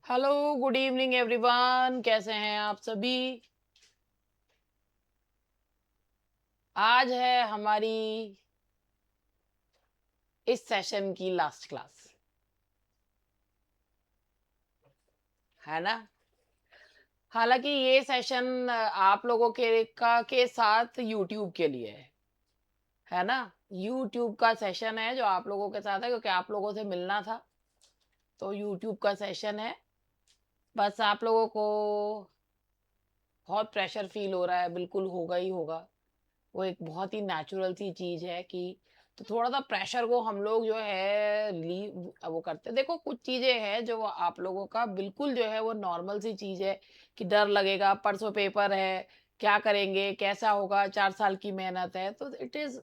Hello, good evening everyone. कैसे हैं आप सभी? आज है हमारी इस सेशन की लास्ट क्लास, है ना? हालांकि ये सेशन आप लोगों के साथ यूट्यूब के लिए है ना? यूट्यूब का सेशन है जो आप लोगों के साथ है, क्योंकि आप लोगों से मिलना था। तो यूट्यूब का सेशन है। बस आप लोगों को बहुत प्रेशर फील हो रहा है, बिल्कुल होगा ही होगा। वो एक बहुत ही नेचुरल सी चीज है कि तो थोड़ा सा प्रेशर को हम लोग जो है वो करते हैं। देखो, कुछ चीजें हैं जो वो आप लोगों का बिल्कुल जो है वो नॉर्मल सी चीज है कि डर लगेगा, परसों पेपर है, क्या करेंगे, कैसा होगा, 4 साल की मेहनत है, तो it is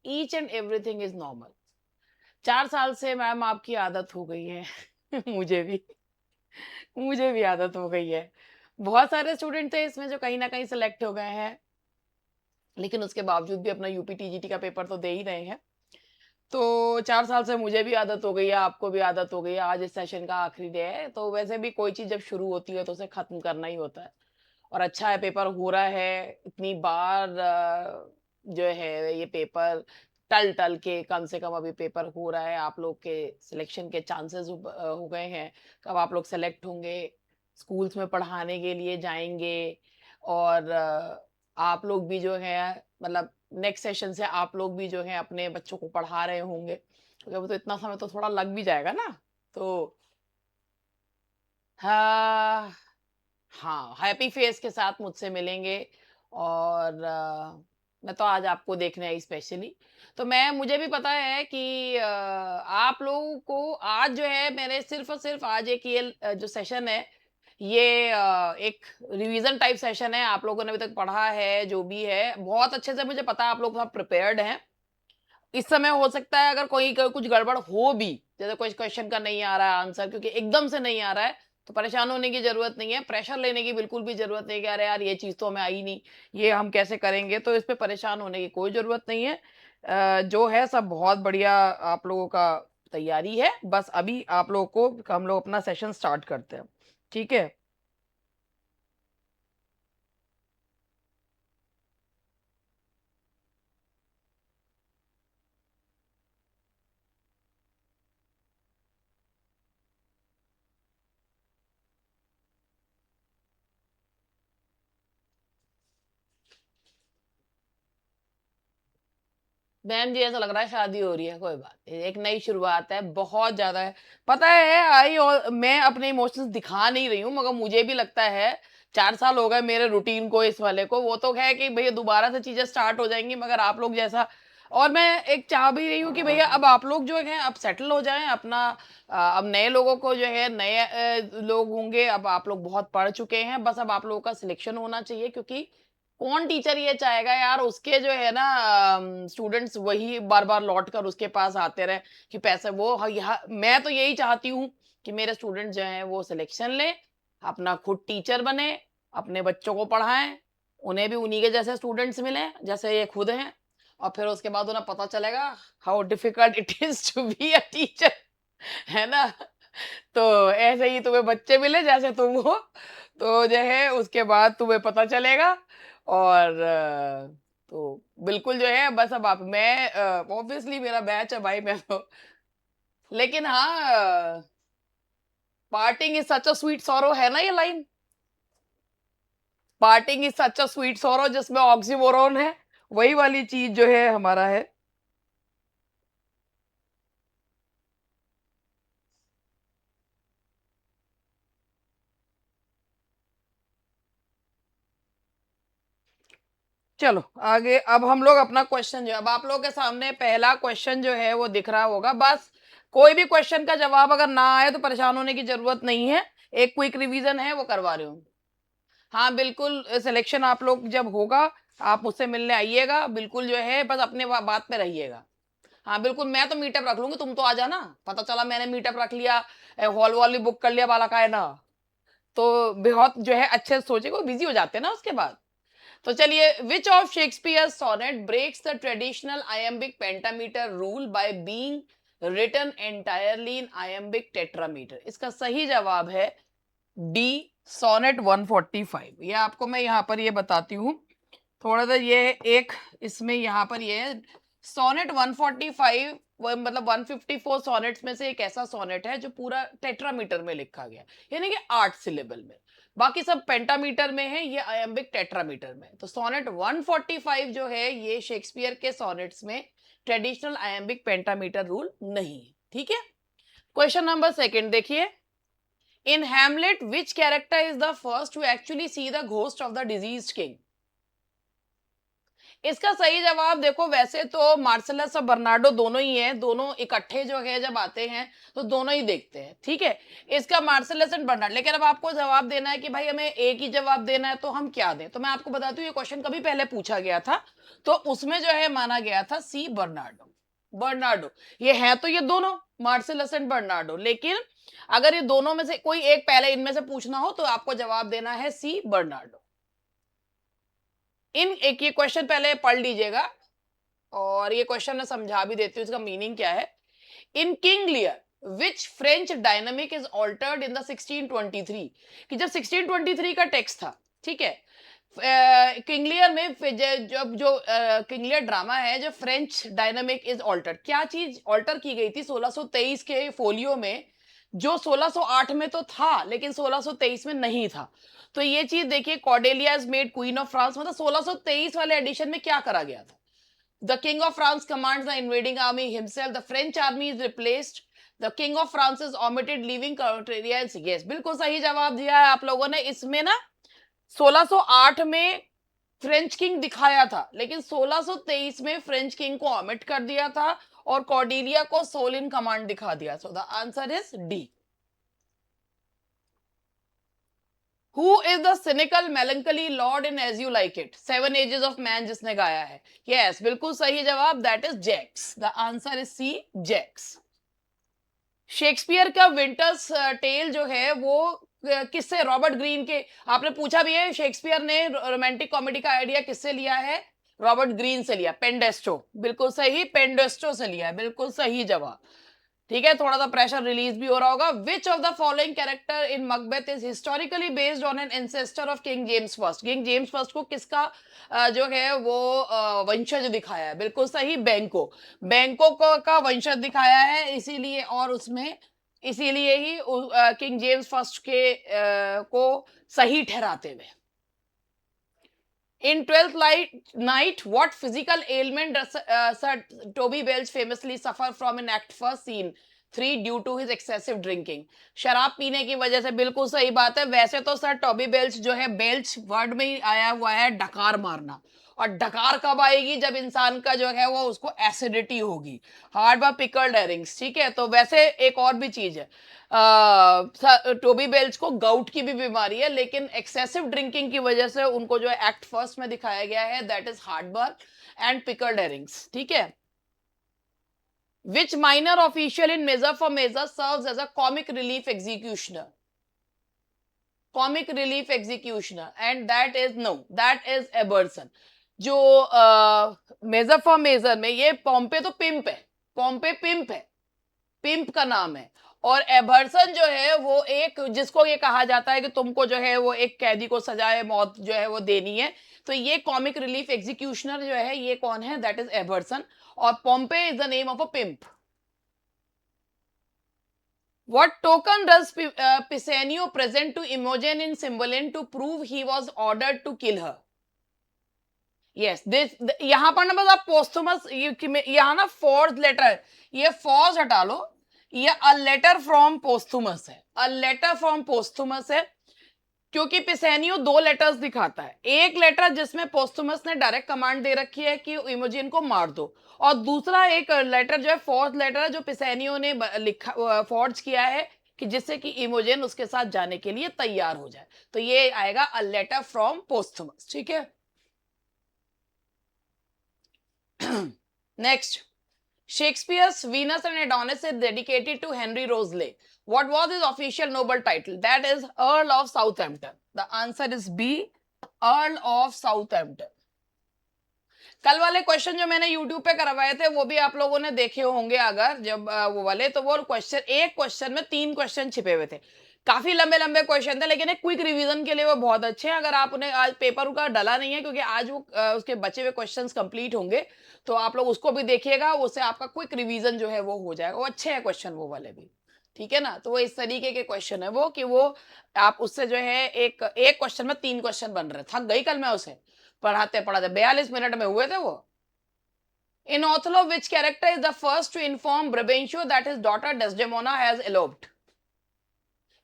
each and everything is normal. 4 साल से मैम आपकी आदत हो गई है। मुझे भी आदत हो गई है। बहुत सारे स्टूडेंट थे इसमें जो कहीं ना कहीं सेलेक्ट हो गए हैं, लेकिन उसके बावजूद भी अपना यूपी टीजीटी का पेपर तो दे ही रहे हैं। तो 4 साल से मुझे भी आदत हो गई है, आपको भी आदत हो गई है। आज इस सेशन का आखिरी डे है, तो वैसे भी कोई चीज जब शुरू होती है तो उसे खत्म करना ही होता है। और अच्छा है, पेपर हो रहा है इतनी बार। जो है ये पेपर टल टल के कम से कम अभी पेपर हो रहा है। आप लोग के सिलेक्शन के चांसेस हो गए हैं। कब आप लोग सेलेक्ट होंगे, स्कूल्स में पढ़ाने के लिए जाएंगे, और आप लोग भी जो है मतलब नेक्स्ट सेशन से आप लोग भी जो है अपने बच्चों को पढ़ा रहे होंगे, क्योंकि अब तो इतना समय तो थोड़ा लग भी जाएगा ना। तो हाँ, हाँ, हैप्पी फेस के साथ मुझसे मिलेंगे। और मैं तो आज आपको देखने आई स्पेशली। तो मैं मुझे भी पता है कि आप लोगों को आज जो है मेरे सिर्फ और सिर्फ आज एक ये जो सेशन है, ये एक रिवीजन टाइप सेशन है। आप लोगों ने अभी तक पढ़ा है, जो भी है बहुत अच्छे से मुझे पता है, आप लोग सब प्रिपेयर्ड हैं। इस समय हो सकता है अगर कुछ गड़बड़ हो भी, जैसे कोई क्वेश्चन का नहीं आ रहा है आंसर, क्योंकि एकदम से नहीं आ रहा है, तो परेशान होने की जरूरत नहीं है, प्रेशर लेने की बिल्कुल भी जरूरत नहीं है कि अरे यार ये चीज तो हमें आई नहीं, ये हम कैसे करेंगे। तो इस पे परेशान होने की कोई जरूरत नहीं है। जो है सब बहुत बढ़िया आप लोगों का तैयारी है। बस अभी आप लोगों को हम लोग अपना सेशन स्टार्ट करते हैं, ठीक है? मैम जी, ऐसा लग रहा है शादी हो रही है। कोई बात नहीं, एक नई शुरुआत है, बहुत ज्यादा है। पता है, आई और मैं अपने इमोशंस दिखा नहीं रही हूँ, मगर मुझे भी लगता है 4 साल हो गए मेरे रूटीन को, इस वाले को। वो तो है कि भैया दोबारा से चीजें स्टार्ट हो जाएंगी, मगर आप लोग जैसा, और मैं एक चाह भी रही हूँ कि भैया अब आप लोग जो है अब सेटल हो जाएं अपना। अब नए लोगों को जो है नए लोग होंगे। अब आप लोग बहुत पढ़ चुके हैं, बस अब आप लोगों का सिलेक्शन होना चाहिए, क्योंकि कौन टीचर ये चाहेगा यार उसके जो है ना स्टूडेंट्स वही बार बार लौट कर उसके पास आते रहे कि पैसे वो मैं तो यही चाहती हूँ कि मेरे स्टूडेंट जो हैं वो सिलेक्शन लें, अपना खुद टीचर बने, अपने बच्चों को पढ़ाएं, उन्हें भी उन्हीं के जैसे स्टूडेंट्स मिले जैसे ये खुद हैं। और फिर उसके बाद उन्हें पता चलेगा how difficult it is to be a teacher, है ना? तो ऐसे ही तुम्हें बच्चे मिले जैसे तुम हो, तो जो है उसके बाद तुम्हें पता चलेगा। और तो बिल्कुल जो है बस अब आप मैं ऑब्वियसली मेरा बैच है भाई, मैं तो, लेकिन हाँ, parting is such a sweet sorrow, है ना ये लाइन? Parting is such a sweet sorrow, जिसमें ऑक्सीमोरोन है, वही वाली चीज जो है हमारा है। चलो आगे, अब हम लोग अपना क्वेश्चन जो है, अब आप लोगों के सामने पहला क्वेश्चन जो है वो दिख रहा होगा। बस कोई भी क्वेश्चन का जवाब अगर ना आए तो परेशान होने की जरूरत नहीं है। एक क्विक रिवीजन है वो करवा रही हूँ। हाँ बिल्कुल, सिलेक्शन आप लोग जब होगा आप मुझसे मिलने आइएगा, बिल्कुल जो है बस अपने बात पे रहिएगा। हाँ बिल्कुल, मैं तो मीटअप रख लूंगी, तुम तो आ जाना। पता चला मैंने मीटअप रख लिया, हॉल वॉल भी बुक कर लिया, बाला का है ना, तो बहुत जो है अच्छे से सोचे को बिजी हो जाते हैं ना उसके बाद। तो चलिए, which of Shakespeare sonnet breaks the traditional iambic pentameter rule by being written entirely in iambic tetrameter? इसका सही जवाब है डी सोनेट 145। ये आपको मैं यहाँ पर ये बताती हूँ थोड़ा सा, ये एक इसमें यहाँ पर ये सोनेट 145 मतलब 154 सोनेट्स में से एक ऐसा सोनेट है जो पूरा टेट्रामीटर में लिखा गया, यानी कि 8 सिलेबल में। बाकी सब पेंटामीटर में है, ये आयम्बिक टेट्रामीटर में। तो सोनेट 145 जो है ये शेक्सपियर के सोनेट्स में ट्रेडिशनल आयम्बिक पेंटामीटर रूल नहीं है, ठीक है। क्वेश्चन नंबर सेकंड देखिए, in Hamlet which character is the first to actually see the ghost of the deceased king. इसका सही जवाब देखो, वैसे तो मार्सेलस और बर्नार्डो दोनों ही हैं, दोनों इकट्ठे जो है जब आते हैं तो दोनों ही देखते हैं, ठीक है। इसका मार्सेलस एंड बर्नार्ड, लेकिन अब आपको जवाब देना है कि भाई हमें एक ही जवाब देना है, तो हम क्या दें। तो मैं आपको बताती हूँ ये क्वेश्चन कभी पहले पूछा गया था, तो उसमें जो है माना गया था सी बर्नार्डो। बर्नार्डो ये है तो ये दोनों मार्सेलस एंड बर्नार्डो, लेकिन अगर ये दोनों में से कोई एक पहले इनमें से पूछना हो तो आपको जवाब देना है सी बर्नार्डो। इन एक ये क्वेश्चन पहले पढ़ लीजिएगा और ये क्वेश्चन मैं समझा भी देती हूँ इसका मीनिंग क्या है। In King Lear which French dynamic is altered in the 1623, कि जब 1623 का टेक्स्ट था, ठीक है, किंग लियर में जब जो किंग लियर ड्रामा है, जो फ्रेंच डायनामिक इज ऑल्टर्ड, क्या चीज ऑल्टर की गई थी 1623 के फोलियो में, जो 1608 में तो था लेकिन 1623 में नहीं था। तो ये चीज देखिए, Cordelia is made queen of France, मतलब 1623 वाले एडिशन में क्या करा गया था। The King of France commands the invading army himself. The French army is replaced. The King of France is omitted, leaving Contreras. Yes, बिल्कुल सही जवाब दिया है आप लोगों ने। इसमें ना 1608 में फ्रेंच किंग दिखाया था, लेकिन 1623 में फ्रेंच किंग को ओमिट कर दिया था और कॉर्डेलिया को सोल इन कमांड दिखा दिया। सो the answer is D. Who is the cynical melancholy lord in As You Like It? Seven Ages of Man जिसने गाया है। Yes, बिल्कुल सही जवाब, that is Jacks. The answer is C, Jacks. Shakespeare का winters tell जो है वो किससे, रॉबर्ट ग्रीन के, आपने पूछा भी है शेक्सपियर ने रोमांटिक कॉमेडी का आइडिया किससे लिया है, रॉबर्ट ग्रीन से लिया, पेंडेस्टो, बिल्कुल सही, पेंडेस्टो से लिया है, बिल्कुल सही जवाब, ठीक है। थोड़ा सा प्रेशर रिलीज भी हो रहा होगा। Which of the following character in Macbeth is historically based on an ancestor of king James first. King James first को किसका जो है वो वंशज दिखाया है, बिल्कुल सही, बैंको, बैंको का वंशज दिखाया है, इसीलिए और उसमें इसीलिए ही किंग जेम्स फर्स्ट के को सही ठहराते हुए। In 12th Night, what physical ailment does Sir Toby Welch famously suffer from in Act First Scene 3 due to his excessive drinking? शराब पीने की वजह से, बिल्कुल सही बात है। वैसे तो सर टॉबी बेल्च जो है, बेल्च वर्ड में ही आया हुआ है डकार मारना, और डकार कब आएगी, जब इंसान का जो है वो उसको एसिडिटी होगी, हार्ड बाय पिकल्ड हेरिंग्स, ठीक है। तो वैसे एक और भी चीज है, टोबी बेल्च को गाउट की भी बीमारी है, लेकिन एक्सेसिव ड्रिंकिंग की वजह से उनको जो है एक्ट फर्स्ट में दिखाया गया है, that is heartburn and pickled herrings, ठीक है। Which minor official in major for major serves as a comic relief executioner, comic relief executioner, and that is no, that is Abhorson. जो major for major में ये पॉम्पे तो पिंप है, पॉम्पे पिंप है, पिंप का नाम है, और एबर्सन जो है वो एक, जिसको ये कहा जाता है कि तुमको जो है वो एक कैदी को सजाए मौत जो है वो देनी है, तो ये कॉमिक रिलीफ एग्जीक्यूशनर जो है ये कौन है, दैट इज एबर्सन, और Pompey is the name of a pimp. What token does Pisanio present to Imogen in Cymbeline to prove he was ordered to kill her? Yes, this यहाँ पर ना बस आप पोस्टमस, यहाँ ना फोर्थ लेटर, ये force हटा लो, ये अ लेटर फ्रॉम पोस्टुमस है, अ लेटर फ्रॉम पोस्टुमस है, क्योंकि पिसेनियो दो लेटर्स दिखाता है, एक लेटर जिसमें पोस्टुमस ने डायरेक्ट कमांड दे रखी है कि इमोजिन को मार दो, और दूसरा एक लेटर जो है फोर्थ लेटर है जो पिसेनियो ने लिखा फॉर्ज किया है कि जिससे कि इमोजिन उसके साथ जाने के लिए तैयार हो जाए, तो ये आएगा अ लेटर फ्रॉम पोस्टुमस, ठीक है। Next, Shakespeare's Venus and Adonis is dedicated to Henry Rosalie. What was his official noble title? That is Earl of Southampton. The answer is B, Earl of Southampton. कल वाले question जो मैंने YouTube पे करवाए थे वो भी आप लोगों ने देखे होंगे, अगर जब वो वाले, तो वो क्वेश्चन, एक क्वेश्चन में 3 क्वेश्चन छिपे हुए थे। काफी लंबे लंबे क्वेश्चन थे, लेकिन एक क्विक रिवीजन के लिए वो बहुत अच्छे हैं। अगर आपने आज पेपर का डला नहीं है, क्योंकि आज वो उसके बचे हुए क्वेश्चंस कंप्लीट होंगे, तो आप लोग उसको भी देखिएगा, उससे आपका क्विक रिवीजन जो है वो हो जाएगा। वो अच्छे हैं क्वेश्चन वो वाले भी, ठीक है ना। तो वो इस तरीके के क्वेश्चन है वो, कि वो आप उससे जो है एक एक क्वेश्चन में 3 क्वेश्चन बन रहे। थक गई कल मैं उसे पढ़ाते पढ़ाते, 42 मिनट में हुए थे वो। In Othello, which character is the first to inform Brabantio that his daughter Desdemona has eloped?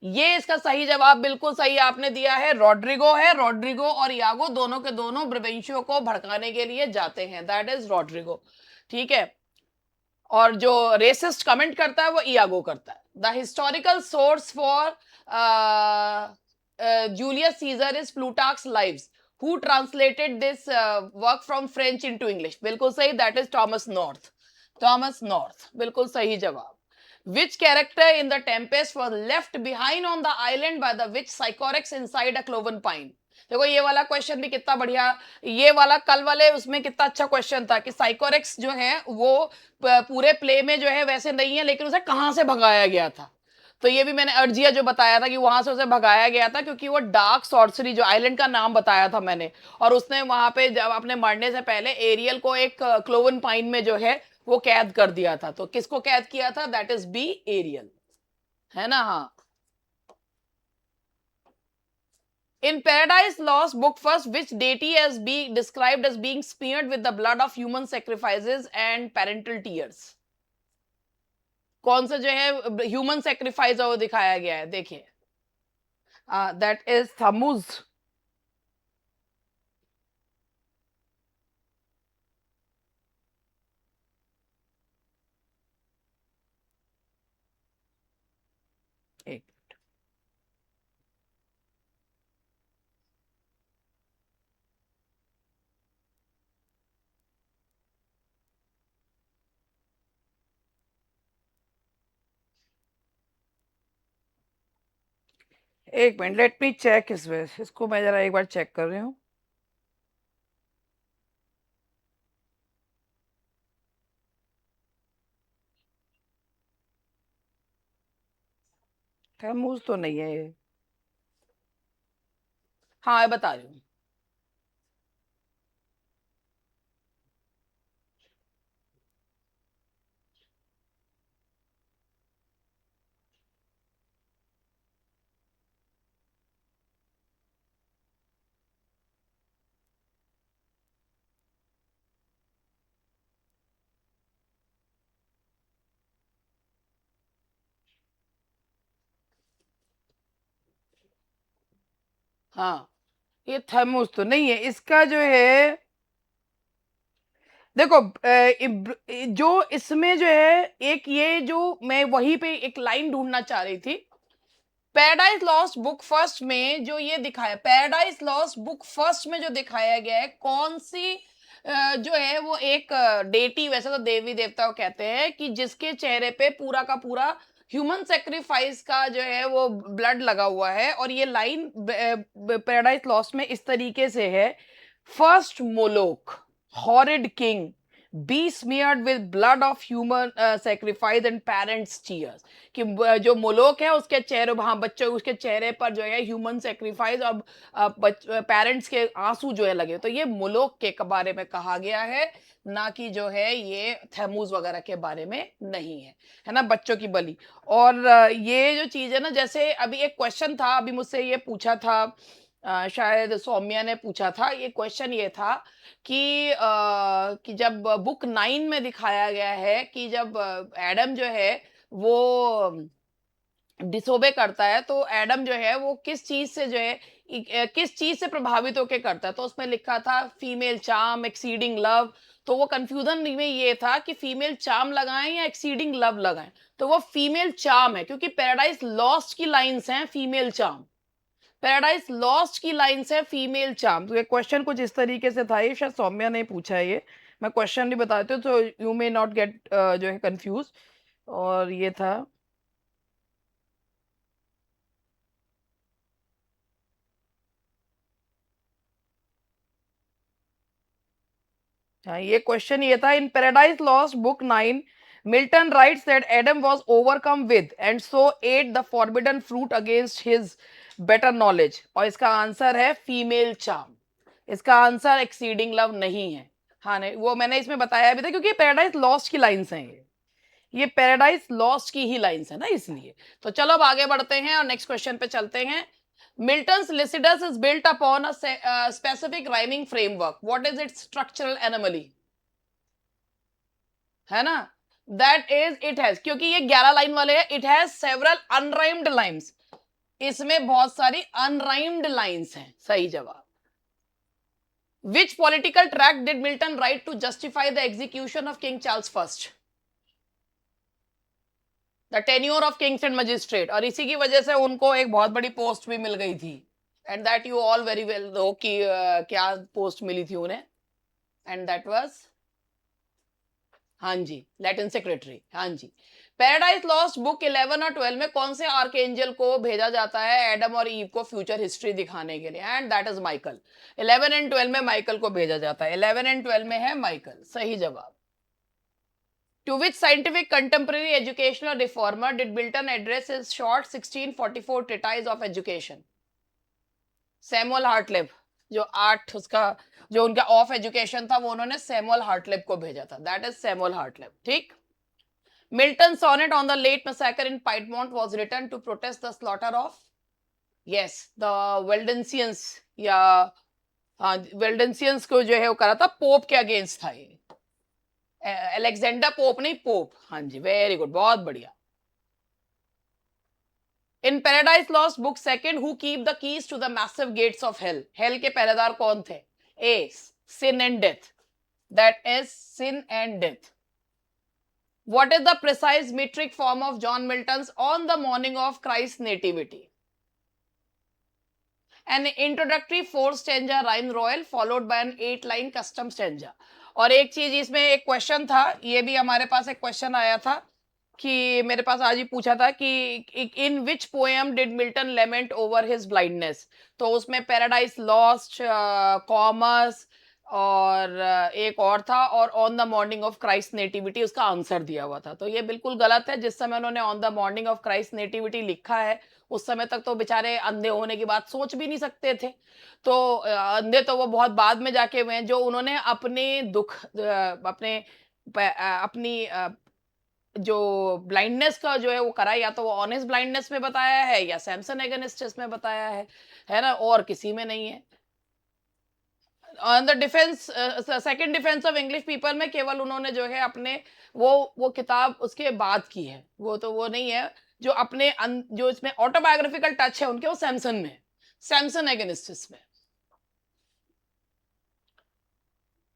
ये इसका सही जवाब बिल्कुल सही आपने दिया है, रॉड्रिगो है। रॉड्रिगो और यागो दोनों के दोनों ब्रबेंशियो को भड़काने के लिए जाते हैं, दैट इज रॉड्रिगो, ठीक है। और जो रेसिस्ट कमेंट करता है वो इयागो करता है। The historical source for Julius Caesar is प्लूटार्क्स lives, who translated this work from French into English? बिल्कुल सही, that is Thomas north. Thomas north बिल्कुल सही जवाब। Which character in the Tempest was left behind on the island by the witch Sycorax inside a cloven pine? देखो ये वाला question भी कितना बढ़िया, ये वाला कल वाले उसमें कितना अच्छा क्वेश्चन था कि साइकोरेक्स जो है वो पूरे प्ले में जो है वैसे नहीं है, लेकिन उसे कहां से भगाया गया था। तो ये भी मैंने अर्जिया जो बताया था कि वहां से उसे भगाया गया था, क्योंकि वो डार्क सॉर्सरी, जो आइलैंड का नाम बताया था मैंने, और उसने वहां पे जब अपने मरने से पहले एरियल को एक क्लोवन पाइन में जो है वो कैद कर दिया था। तो किसको कैद किया था? दैट इज बी, एरियल, है ना। हाँ। In Paradise Lost, book first, which deity has been described as being smeared with the blood of human sacrifices and parental tears? कौन सा जो है ह्यूमन सेक्रीफाइस वो दिखाया गया है? देखिए, दैट इज थमुज। एक एक मिनट, लेट मी चेक इस वे, इसको मैं जरा एक बार चेक कर रही हूँ। थमुज तो नहीं है ये। हाँ, ये बता रही हूँ। हाँ, ये थर्मोस तो नहीं है, इसका जो है देखो, जो इसमें जो है एक ये जो मैं वहीं पे एक लाइन ढूंढना चाह रही थी। पैराडाइज लॉस्ट बुक फर्स्ट में जो ये दिखाया, पैराडाइज लॉस्ट बुक फर्स्ट में जो दिखाया गया है, कौन सी जो है वो एक डेटी, वैसे तो देवी देवता को कहते हैं, कि जिसके चेहरे पे पूरा का पूरा ह्यूमन सेक्रीफाइस का जो है वो ब्लड लगा हुआ है। और ये लाइन पैराडाइज लॉस्ट में इस तरीके से है, first Moloch horrid king be smeared with blood of human sacrifice and parents tears, कि जो मोलोक है उसके चेहरे, वहां बच्चों उसके चेहरे पर जो है ह्यूमन सेक्रीफाइस और पेरेंट्स के आंसू जो है लगे। तो ये मोलोक के बारे में कहा गया है, ना कि जो है ये थैमूज वगैरह के बारे में नहीं है, है ना, बच्चों की बलि। और ये जो चीज है ना, जैसे अभी एक क्वेश्चन था, अभी मुझसे ये पूछा था, शायद सौम्या ने पूछा था, ये क्वेश्चन ये था कि जब बुक 9 में दिखाया गया है कि जब एडम जो है वो डिसोबे करता है, तो एडम जो है वो किस चीज से जो है किस चीज से प्रभावित होकर करता है? तो उसमें लिखा था फीमेल चार्म, एक्सीडिंग लव। तो वो कंफ्यूजन में ये था कि फीमेल चार्म लगाएं या एक्सीडिंग लव लगाएं। तो वो फीमेल चार्म है, क्योंकि पैराडाइज लॉस्ट की लाइंस हैं फीमेल चार्म, पैराडाइज लॉस्ट की लाइंस है फीमेल चार्म। तो ये क्वेश्चन कुछ इस तरीके से था, ये शायद सौम्या ने पूछा है ये, मैं क्वेश्चन नहीं बताती हूँ तो यू मे नॉट गेट जो है कंफ्यूज। और ये था, हाँ, ये क्वेश्चन ये था, in Paradise Lost book 9 Milton writes that Adam was overcome with and so ate the forbidden fruit against his better knowledge. और इसका आंसर है फीमेल चार्म. इसका आंसर एक्सीडिंग लव नहीं है. हाँ नहीं, वो मैंने इसमें बताया भी था क्योंकि पैराडाइज लॉस्ट की लाइन्स हैं ये पैराडाइज लॉस्ट की ही लाइन्स है ना, इसलिए. तो चलो अब आगे बढ़ते हैं और नेक्स्ट क्वेश्चन पे चलते हैं. Milton's Lycidas is built upon a specific rhyming framework. What is its structural anomaly? है ना? That is it has, क्योंकि ये 11 लाइन वाले हैं. It has several unrhymed lines. इसमें बहुत सारी unrhymed lines हैं. सही जवाब. Which political tract did Milton write to justify the execution of King Charles I? The tenure of Kings and magistrate. और इसी की वजह से उनको एक बहुत बड़ी पोस्ट भी मिल गई थी. And that you all very well know कि क्या पोस्ट मिली थी उन्हें. एंड दैट वाज, हाँ जी, लैटिन सेक्रेटरी. हाँ जी. पैराडाइज लॉस्ट बुक 11 और 12 में कौन से आर्कएंजल को भेजा जाता है एडम और ईव को फ्यूचर हिस्ट्री दिखाने के लिए? And that is Michael. 11 and 12 में माइकल को भेजा जाता है. 11 एंड 12 में है माइकल. सही जवाब. To which scientific contemporary educational reformer did Milton address his short 1644 treatise of education? Samuel हार्टलेब. जो आठ उसका जो उनका ऑफ एजुकेशन था वो उन्होंने सैमुअल हार्टलेब को भेजा था. That is Samuel Hartlib. ठीक. Milton sonnet on the late massacre in Piedmont was written to protest the slaughter of, yes, the Waldensians. या वेल्डेंसियंस को जो है वो करा था, पोप के अगेंस्ट था ये. अलेक्जेंडर पोप नहीं, पोप. हाँ जी, वेरी गुड, बहुत बढ़िया. In Paradise Lost book second, who keep the keys to the massive gates of hell? Hell के पहरेदार कौन थे? A, sin and death. That is sin and death. What is the precise metric form of John Milton's on the morning of Christ nativity? An introductory 4 stanza rhyme royal followed by an 8 line custom stanza. और एक चीज इसमें एक question था, ये भी हमारे पास एक क्वेश्चन आया था कि मेरे पास आज ही पूछा था कि in which poem did Milton lament over his blindness? तो उसमें पैराडाइज लॉस्ट, कॉमर्स और एक और था, और on the morning of Christ nativity उसका आंसर दिया हुआ था. तो ये बिल्कुल गलत है. जिस समय उन्होंने on the morning of Christ nativity लिखा है उस समय तक तो बेचारे अंधे होने की बात सोच भी नहीं सकते थे. तो अंधे तो वो बहुत बाद में जाके हुए हैं. जो उन्होंने अपने दुख, अपनी जो ब्लाइंडनेस का जो है वो करा, या तो वो ऑनेस्ट ब्लाइंडनेस में बताया है या सैमसन एगनिस्टिस में बताया है ना, और किसी में नहीं है. On the defence, second defence of English people में केवल उन्होंने जो है अपने वो किताब उसके बाद की है. वो तो वो नहीं है जो अपने जो इसमें ऑटोबायोग्राफिकल टच है उनके, वो सैमसन में, सैमसन एगनिस्टिस में.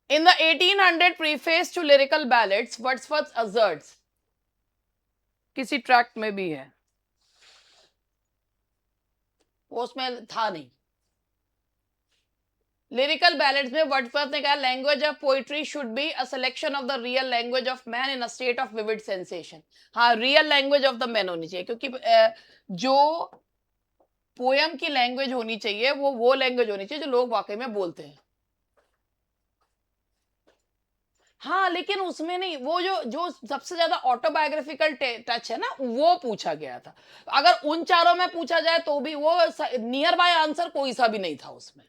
In the 1800 preface to lyrical ballads, Wordsworth asserts, किसी ट्रैक्ट में भी है, वो उसमें था नहीं. लिरिकल बैलेड्स में वर्ड्सवर्थ ने कहा language of poetry should be a selection of the real language of man in a state of vivid sensation. हाँ, real language of the man होनी चाहिए, क्योंकि जो पोयम की लैंग्वेज होनी चाहिए वो लैंग्वेज होनी चाहिए जो लोग वाकई में बोलते हैं. हाँ, लेकिन उसमें नहीं, वो जो सबसे ज्यादा ऑटोबायोग्राफिकल टच है ना, वो पूछा गया था. अगर उन चारों में पूछा जाए तो भी वो नियर बाय आंसर कोई सा भी नहीं था उसमें.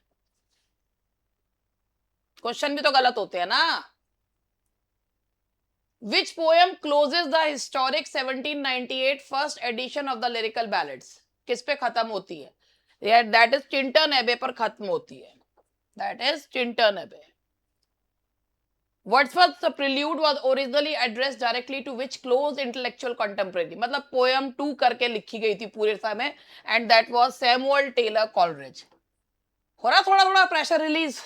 क्वेश्चन भी तो गलत होते हैं ना. Which poem closes the historic 1798 first edition of the lyrical ballads? किस पे खत्म होती है? That is Tintern Abbey पर खत्म होती है. That is Tintern Abbey. Wordsworth's prelude was originally addressed directly to which close intellectual contemporary? मतलब poem 2 करके लिखी गई थी पूरे समय, and that was Samuel Taylor Coleridge. हो रहा थोड़ा थोड़ा प्रेशर रिलीज?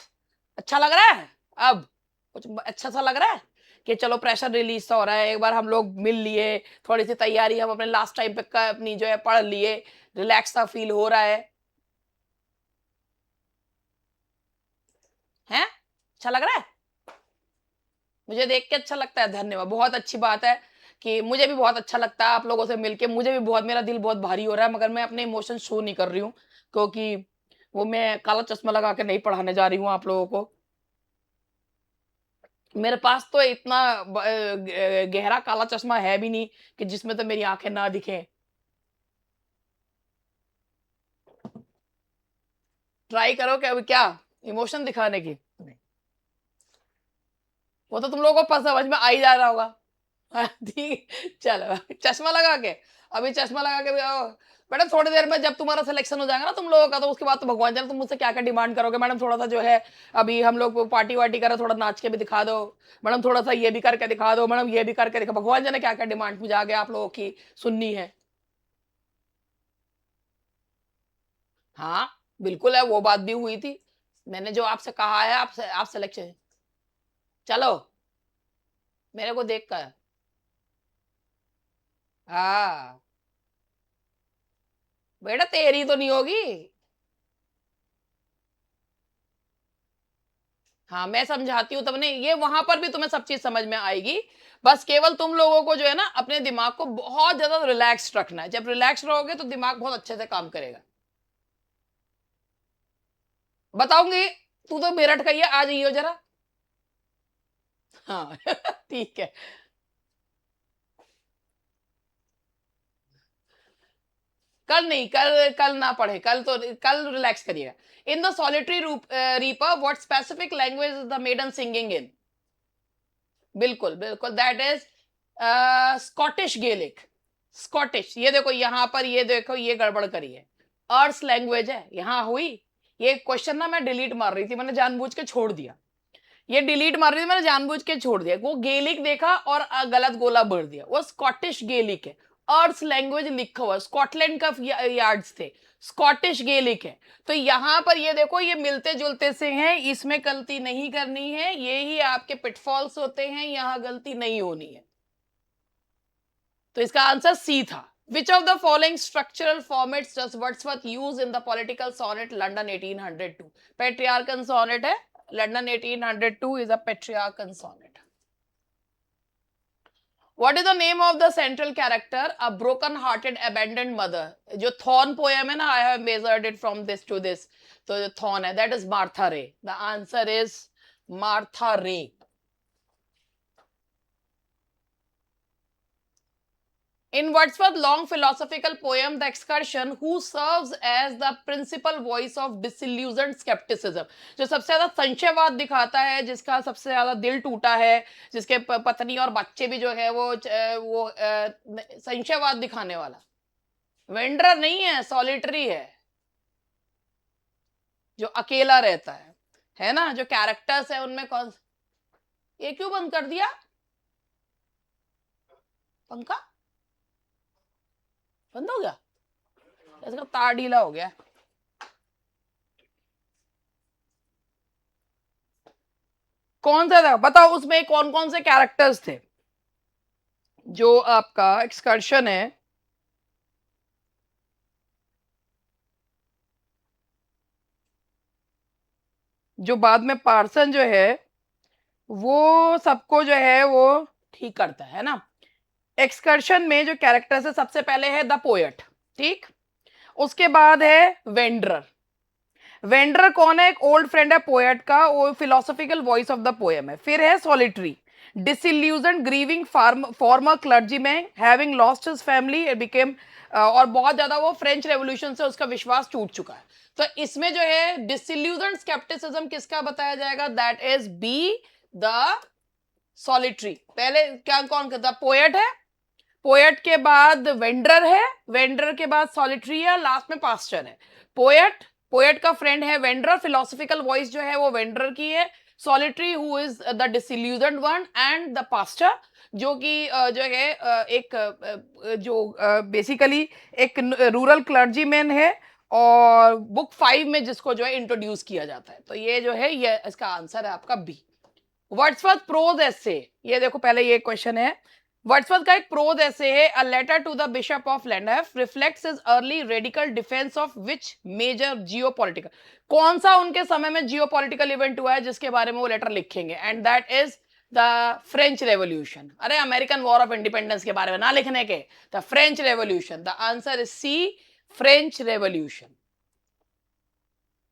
अच्छा लग रहा है? अब कुछ अच्छा सा लग रहा है कि चलो प्रेशर रिलीज हो रहा है. एक बार हम लोग मिल लिए, थोड़ी सी तैयारी हम अपने लास्ट टाइम पे अपनी जो है पढ़ लिए, रिलैक्स सा फील हो रहा है. हैं? अच्छा लग रहा है? मुझे देख के अच्छा लगता है. धन्यवाद, बहुत अच्छी बात है कि मुझे भी बहुत अच्छा लगता है आप लोगों से मिलके. मुझे भी बहुत, मेरा दिल बहुत भारी हो रहा है, मगर मैं अपने इमोशन शो नहीं कर रही हूँ क्योंकि वो मैं काला चश्मा लगा के नहीं पढ़ाने जा रही हूँ आप लोगों को. मेरे पास तो इतना गहरा काला चश्मा है भी नहीं कि जिसमें तो मेरी आंखें ना दिखें। ट्राई करो कि अभी क्या इमोशन दिखाने की। वो तो तुम लोगों को समझ में आ ही जा रहा होगा। हाँ, ठीक। चलो चश्मा लगा के, अभी चश्मा लगा के भी आओ। मैडम थोड़ी देर में जब तुम्हारा सिलेक्शन हो जाएगा ना तुम लोगों का, तो उसके बाद तो भगवान जाने तुम मुझसे क्या क्या डिमांड करोगे। मैडम थोड़ा सा जो है, अभी हम लोग पार्टी वार्टी करें, थोड़ा नाच के भी दिखा दो। मैडम थोड़ा सा ये भी करके दिखा दो, मैडम ये भी करके दिखा। भगवान जाने क्या क्या डिमांड मुझे आगे आप लोगों की सुननी है। हाँ बिल्कुल है, वो बात भी हुई थी। मैंने जो आपसे कहा है, आपसे आप सिलेक्शन। चलो मेरे को देख कर। हाँ बेटा तेरी तो नहीं होगी। हाँ मैं समझाती हूँ, तब नहीं ये वहां पर भी तुम्हें सब चीज समझ में आएगी। बस केवल तुम लोगों को जो है ना अपने दिमाग को बहुत ज्यादा रिलैक्स रखना है। जब रिलैक्स रहोगे तो दिमाग बहुत अच्छे से काम करेगा। बताऊंगी। तू तो मेरठ का ही है, आ जाइयो जरा। हाँ ठीक है। कल नहीं, कल कल ना पढ़े, कल तो कल रिलैक्स करिएगा। In the solitary reaper what specific language is the maiden singing in. बिल्कुल बिल्कुल, that is Scottish Gaelic. Scottish, ये देखो यहाँ पर, ये देखो ये गड़बड़ करी है। अर्स लैंग्वेज है यहाँ हुई। ये क्वेश्चन ना मैं डिलीट मार रही थी, मैंने जानबूझ के छोड़ दिया। ये डिलीट मार रही थी मैंने जानबूझ के छोड़ दिया। वो गेलिक देखा और गलत गोला भर दिया। वो स्कॉटिश गेलिक है। अर्स लैंग्वेज लिखा हुआ, स्कॉटलैंड का यार्ड्स थे। स्कॉटिश गेलिक है। तो यहां पर ये देखो, ये मिलते जुलते से हैं, इसमें गलती नहीं करनी है। ये ही आपके पिटफॉल्स होते हैं, यहां गलती नहीं होनी है। तो इसका आंसर सी था। Which of the following structural formats does Wordsworth use in the political sonnet London 1802? Petrarchan sonnet है। London 1802 is a Petrarchan sonnet. What is the name of the central character? A broken-hearted, abandoned mother. जो Thorn poem है ना, I have measured it from this to this. तो जो Thorn है, that is Martha Ray. The answer is Martha Ray. In Wordsworth's long philosophical poem, The Excursion, who serves as the principal voice of disillusioned skepticism, जो सबसे ज्यादा संशयवाद दिखाता है, जिसका सबसे ज्यादा दिल टूटा है, जिसके पत्नी और बच्चे भी जो है वो संशयवाद दिखाने वाला। वेंडर नहीं है, सॉलिटरी है, जो अकेला रहता है ना। जो कैरेक्टर्स है उनमें कौन। ये क्यों बंद कर दिया पंखा? बंद हो गया? इसका तार ढीला हो गया। कौन सा था बताओ, उसमें कौन कौन से कैरेक्टर्स थे? जो आपका एक्सकर्शन है, जो बाद में पार्सन जो है वो सबको जो है वो ठीक करता है ना। एक्सकर्शन में जो कैरेक्टर्स है, सबसे पहले है द पोएट, ठीक। उसके बाद है वेंडरर। वेंडरर कौन है? एक ओल्ड फ्रेंड है पोएट का, वो philosophical voice of the poem है। फिर है solitary, disillusion grieving former clergyman having lost his family it became, और बहुत ज्यादा वो फ्रेंच रेवोल्यूशन से उसका विश्वास टूट चुका है। तो इसमें जो है डिसइल्यूजन स्केप्टिसिज्म किसका बताया जाएगा? That is B, the solitary. पहले क्या कौन करता? पोएट है, पोएट के बाद वेंडर है, वेंडर के बाद सॉलिटरी है, लास्ट में पास्टर है। पोएट, पोएट का फ्रेंड है वेंडर, फिलोसफिकल वॉइस जो है वो वेंडर की है। Solitary who is the disillusioned one, and the pastor जो कि जो है एक जो बेसिकली एक रूरल क्लर्जीमैन है, और बुक 5 में जिसको जो है इंट्रोड्यूस किया जाता है। तो ये जो है, ये इसका आंसर है आपका बी। वर्ड्सवर्थ प्रोज एसे, ये देखो पहले ये क्वेश्चन है। वर्ड्सवर्थ का एक प्रोज ऐसे है, a letter to the bishop of Landhurst reflects his early radical defence of which major geopolitical. कौन सा उनके समय में जियोपॉलिटिकल इवेंट हुआ है जिसके बारे में वो लेटर लिखेंगे? And that is the French revolution. अरे अमेरिकन वॉर ऑफ इंडिपेंडेंस के बारे में ना लिखने के, the French revolution. The answer is C, French revolution.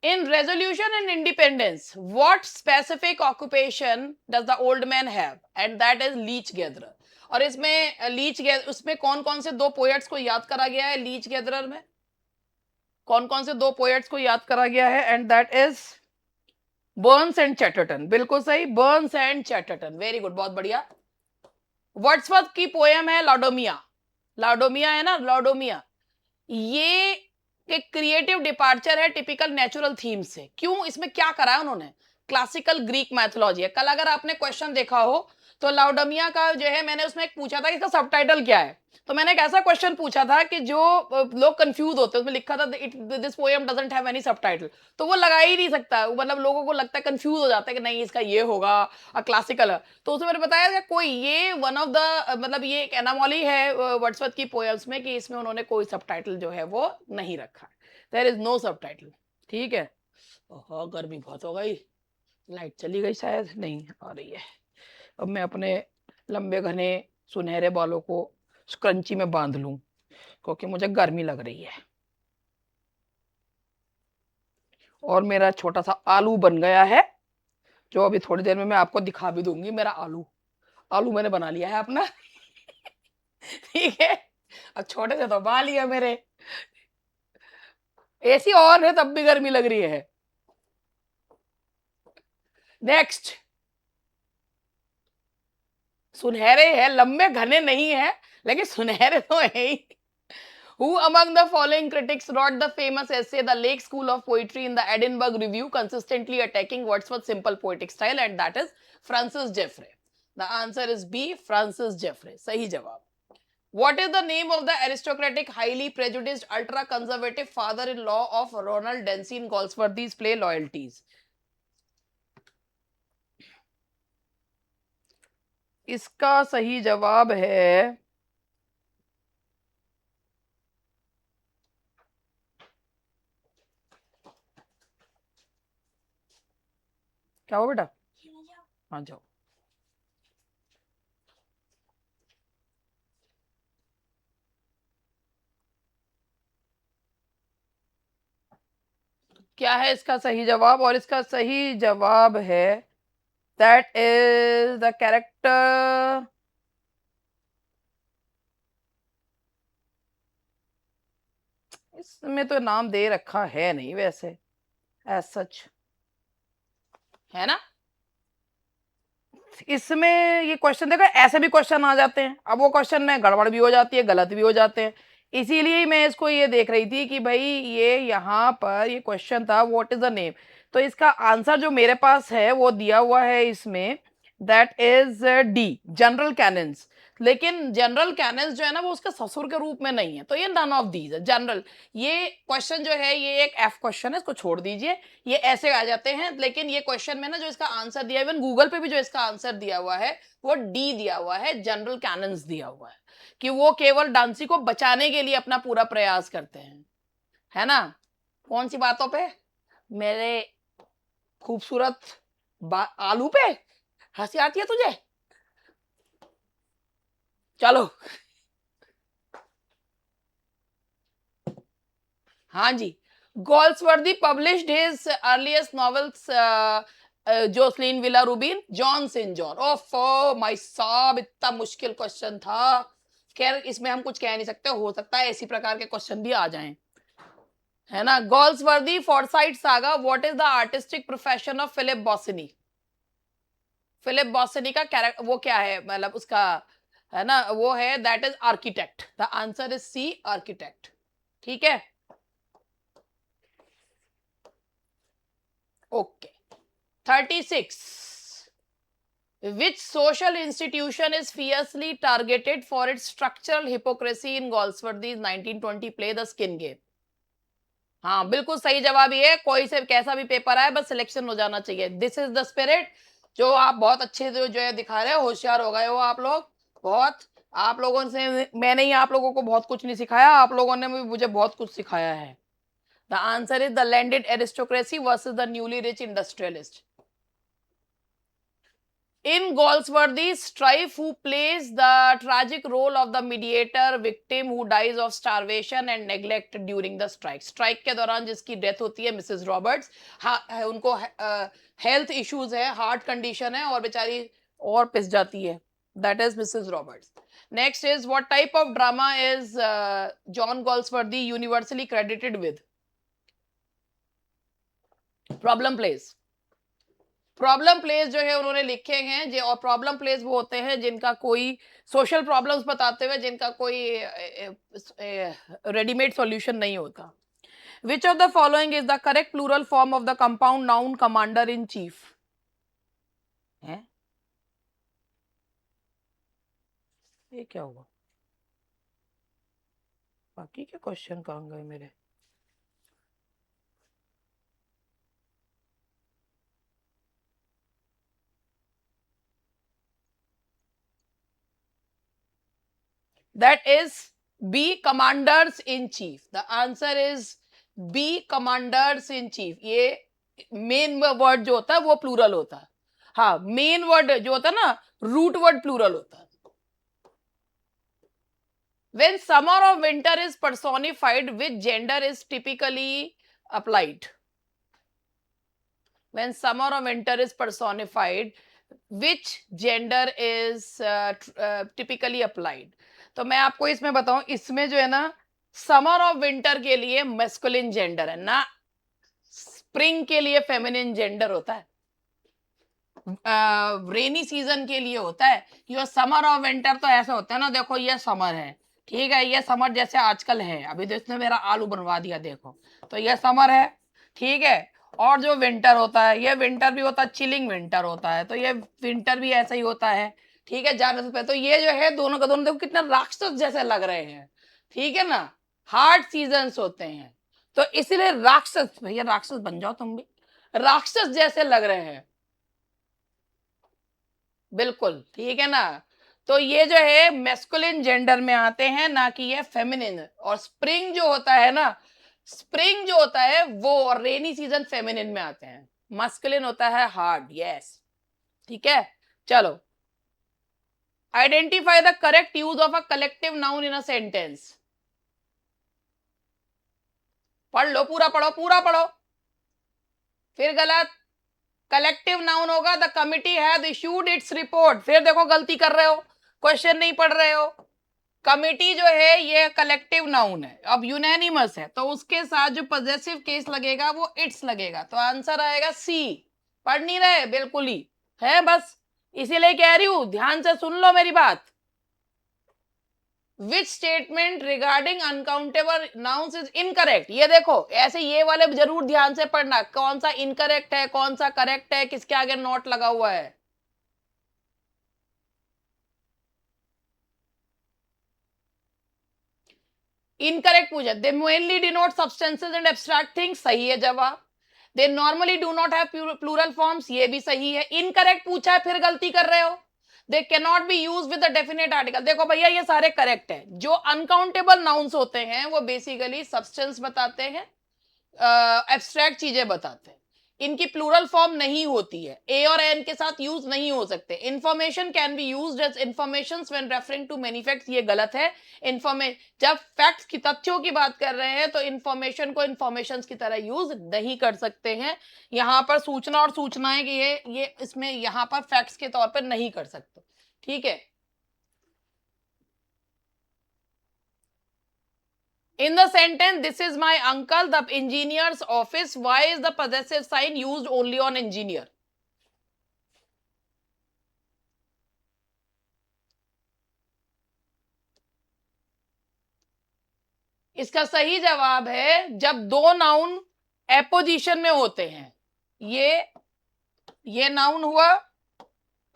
In Resolution and Independence, what specific occupation does the old man have? And that is leech gatherer. और इसमें Leach उसमें कौन कौन से दो पोएट्स को याद करा गया है लीच गैदरर में? कौन कौन से दो पोएट्स को याद करा गया है? And that is Burns and Chatterton. बिल्कुल सही, Burns and Chatterton. Very good, बहुत बढ़िया. वर्ड्सवर्थ की पोएम है लॉडोमिया. लॉडोमिया है ना, लॉडोमिया. ये एक क्रिएटिव डिपार्चर है टिपिकल नेचुरल थीम से. क्यों? इसमें क्या करा है उन्होंने? क्लासिकल ग्रीक मैथोलॉजी है. कल अगर आपने क्वेश्चन देखा हो तो लाउडमिया का जो है, मैंने उसमें एक पूछा था कि इसका सबटाइटल क्या है. तो मैंने एक ऐसा क्वेश्चन पूछा था कि जो लोग कंफ्यूज होते हैं, उसमें लिखा था this poem doesn't have any subtitle. तो वो लगा ही नहीं सकता, मतलब लोगों को लगता है, कंफ्यूज हो जाता है कि नहीं इसका ये होगा क्लासिकल है. तो उसमें मैंने बताया कि कोई ये वन ऑफ द मतलब ये एक एनामोली है वर्ड्सवर्थ की पोएम्स में कि इसमें उन्होंने कोई सबटाइटल जो है वो नहीं रखा. There is no subtitle. ठीक है. ओहो, गर्मी बहुत हो गई. लाइट चली गई शायद, नहीं आ रही है. अब मैं अपने लंबे घने सुनहरे बालों को स्क्रंची में बांध लूं क्योंकि मुझे गर्मी लग रही है. और मेरा छोटा सा आलू बन गया है जो अभी थोड़ी देर में मैं आपको दिखा भी दूंगी. मेरा आलू आलू मैंने बना लिया है अपना. ठीक है. अब छोटे से तो बाल ही है मेरे. एसी ऑन है तब भी गर्मी लग रही है. नेक्स्ट. सुनहरे है, लंबे घने नहीं है, लेकिन सुनहरे तो है ही. Who among the following critics wrote the famous essay The Lake School of Poetry in the Edinburgh Review, consistently attacking Wordsworth's simple poetic style? And that is Francis Jeffrey. The answer is B, Francis Jeffrey. सही जवाब. What is the name of the aristocratic, highly prejudiced, ultra-conservative father-in-law of Ronald Dempsey in Galsworthy's play Loyalties? इसका सही जवाब है क्या हो बेटा? हाँ जाओ. क्या है इसका सही जवाब? और इसका सही जवाब है दैट इज द कैरेक्टर. इसमें तो नाम दे रखा है नहीं वैसे एज सच, है ना. इसमें ये क्वेश्चन देखो, ऐसे भी क्वेश्चन आ जाते हैं. अब वो क्वेश्चन में गड़बड़ भी हो जाती है, गलत भी हो जाते हैं. इसीलिए मैं इसको ये देख रही थी कि भाई ये यहाँ पर ये क्वेश्चन था व्हाट इज द नेम. तो इसका आंसर जो मेरे पास है वो दिया हुआ है इसमें, that is D, general cannons. लेकिन जनरल कैनन्स जो है ना वो उसके ससुर के रूप में नहीं है, तो ये नन ऑफ दीज है जनरल. ये क्वेश्चन जो है ये एक एफ क्वेश्चन है, इसको छोड़ दीजिए. ये ऐसे आ जाते हैं. लेकिन ये क्वेश्चन में ना जो इसका आंसर दिया, इवन गूगल पे भी जो इसका आंसर दिया हुआ है वो डी दिया हुआ है, जनरल कैनन्स दिया हुआ है, कि वो केवल डांसी को बचाने के लिए अपना पूरा प्रयास करते हैं, है ना. कौन सी बातों पे? मेरे खूबसूरत आलू पे हंसी आती है तुझे? चलो. हाँ जी. Galsworthy published his earliest novels Jocelyn Villa Rubein, John Saint John. ओफो माय साहब, इतना मुश्किल क्वेश्चन था. खैर इसमें हम कुछ कह नहीं सकते, हो सकता है इसी प्रकार के क्वेश्चन भी आ जाएं, है ना. Galsworthy Forsyte Saga. What is the artistic profession of Philip Bossini? Philip Bossini का कैरेक्टर वो क्या है, मतलब उसका है ना, वो है that is architect. The answer is C, architect. ठीक है. Okay. 36. Which social institution is fiercely targeted for its structural hypocrisy in Galsworthy's 1920 play The Skin Game? हाँ बिल्कुल सही जवाब ये. कोई से कैसा भी पेपर आए बस सिलेक्शन हो जाना चाहिए. This is the spirit. जो आप बहुत अच्छे से जो है दिखा रहे हो, होशियार हो गए हो आप लोग बहुत. आप लोगों से मैंने ही आप लोगों को बहुत कुछ नहीं सिखाया, आप लोगों ने भी मुझे बहुत कुछ सिखाया है. The answer is the landed aristocracy versus the newly rich industrialist. In Goldsworthy, Strife, who plays the tragic role of the mediator victim who dies of starvation and neglect during the strike. Strike के दौरान जिसकी death होती है Mrs Roberts, उनको health issues है, heart condition है और बेचारी और पिस जाती है. That is Mrs. Roberts. Next is, what type of drama is John Goldsworthy universally credited with? Problem plays. Problem plays जो है उन्होंने लिखे हैं जो, और प्रॉब्लम प्लेस वो होते हैं जिनका कोई सोशल प्रॉब्लम्स बताते हुए जिनका कोई रेडीमेड सॉल्यूशन नहीं होता. Which of the following is the correct plural form of the compound noun commander in chief? है ये क्या हुआ? बाकी के क्वेश्चन कहाँ गए मेरे? That is B, commanders in chief. The answer is B, commanders in chief. ये मेन वर्ड जो होता है वो प्लूरल होता है. हाँ, मेन वर्ड जो होता है ना, रूट वर्ड प्लूरल होता है. When summer or winter is personified, which gender is typically applied? When summer or winter is personified, which gender is typically applied? तो मैं आपको इसमें बताऊं, इसमें जो है ना, समर और विंटर के लिए मैस्कुलिन जेंडर है ना, स्प्रिंग के लिए फेमिनिन जेंडर होता है, रेनी सीजन के लिए होता है. ये समर और विंटर तो ऐसा होता है ना, देखो ये समर है, ठीक है, ये समर जैसे आजकल है, अभी तो इसने मेरा आलू बनवा दिया, देखो तो ये समर है, ठीक है. और जो विंटर होता है, ये विंटर भी होता है, चिलिंग विंटर होता है, तो ये विंटर भी ऐसा ही होता है, ठीक है, जाने से पहले. तो ये जो है दोनों का दोनों देखो कितना राक्षस जैसे लग रहे हैं, ठीक है ना, हार्ड सीजन्स होते हैं, तो इसीलिए राक्षस, भैया राक्षस बन जाओ तुम भी, राक्षस जैसे लग रहे हैं, बिल्कुल, ठीक है ना. तो ये जो है मैस्कुलिन जेंडर में आते हैं, ना कि ये फेमिनिन. और स्प्रिंग जो होता है ना, स्प्रिंग जो होता है वो, और रेनी सीजन फेमिनिन में आते हैं, मस्कुलिन होता है हार्ड. यस, ठीक है. चलो, identify the correct use of a collective noun in a sentence. पढ़ लो, पूरा पढ़ो, पूरा पढ़ो, फिर गलत. कलेक्टिव नाउन होगा the committee has issued its report. फिर देखो गलती कर रहे हो, क्वेश्चन नहीं पढ़ रहे हो. कमिटी जो है ये कलेक्टिव नाउन है, अब यूनैनिमस है, तो उसके साथ जो पॉजेसिव केस लगेगा वो इट्स लगेगा, तो आंसर आएगा सी. पढ़ नहीं रहे बिल्कुल ही है, बस इसीलिए कह रही हूं, ध्यान से सुन लो मेरी बात. Which statement regarding uncountable nouns is incorrect? ये देखो ऐसे, ये वाले जरूर ध्यान से पढ़ना, कौन सा इनकरेक्ट है कौन सा करेक्ट है, किसके आगे नोट लगा हुआ है. इनकरेक्ट पूछा, they mainly denote substances and abstract things, सही है जवाब. They normally do not have plural forms, ये भी सही है. इनकरेक्ट पूछा है, फिर गलती कर रहे हो. They can not be use with the definite article. देखो भैया ये सारे करेक्ट है. जो अनकाउंटेबल नाउन्स होते हैं वो बेसिकली सब्सटेंस बताते हैं, एब्स्ट्रैक्ट चीजें बताते हैं, इनकी प्लूरल फॉर्म नहीं होती है, ए और एन के साथ यूज नहीं हो सकते. Information can be used as information when referring to many facts, ये गलत है. जब फैक्ट्स की, तथ्यों की बात कर रहे हैं तो इंफॉर्मेशन को इंफॉर्मेशन की तरह यूज नहीं कर सकते हैं. यहां पर सूचना और सूचनाएं की ये इसमें यहां पर फैक्ट्स के तौर पर नहीं कर सकते, ठीक है. In the sentence, this is my uncle, the engineer's office, why is the possessive sign used only on engineer? इसका सही जवाब है जब दो नाउन एपोजिशन में होते हैं. ये नाउन हुआ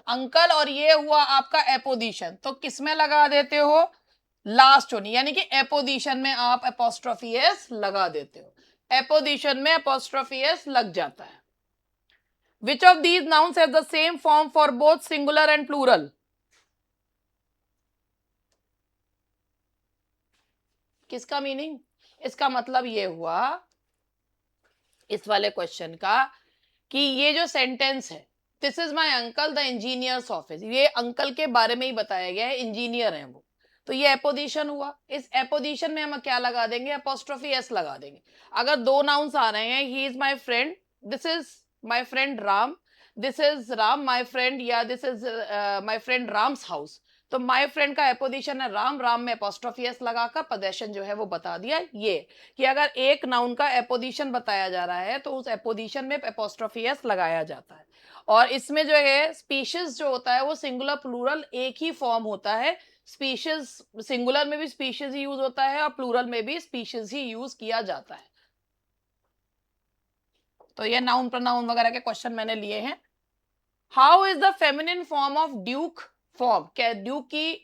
अंकल और ये हुआ आपका एपोजिशन, तो किसमें लगा देते हो? लास्ट होनी, यानी कि एपोजिशन में आप एपोस्ट्रोफी एस लगा देते हो, एपोजिशन में एपोस्ट्रोफी एस लग जाता है. Which of these nouns have the same form for both singular and plural? किसका मीनिंग? इसका मतलब ये हुआ इस वाले क्वेश्चन का कि ये जो सेंटेंस है this is my uncle the engineers office, ये अंकल के बारे में ही बताया गया है, इंजीनियर है वो। तो ये एपोजिशन हुआ। इस एपोजिशन में हम क्या लगा देंगे, अपोस्ट्रोफी एस लगा देंगे। अगर दो नाउन्स आ रहे हैं, he is my friend, this is my friend Ram, this is Ram my friend, या this is my friend Ram's house, तो माई फ्रेंड का एपोजिशन है राम, राम में अपोस्ट्रोफी एस लगाकर पोजेशन जो है वो बता दिया। ये कि अगर एक नाउन का एपोजिशन बताया जा रहा है तो उस एपोजिशन में एपोस्ट्रोफी एस लगाया जाता है। और इसमें जो है स्पीशीज जो होता है वो सिंगुलर प्लूरल एक ही फॉर्म होता है। स्पीशीज, सिंगुलर में भी स्पीशीज ही यूज होता है और प्लूरल में भी स्पीशीज ही यूज किया जाता है। तो ये नाउन प्रोनाउन वगैरह के क्वेश्चन मैंने लिए हैं। How is the feminine form of Duke form, क्या ड्यूक की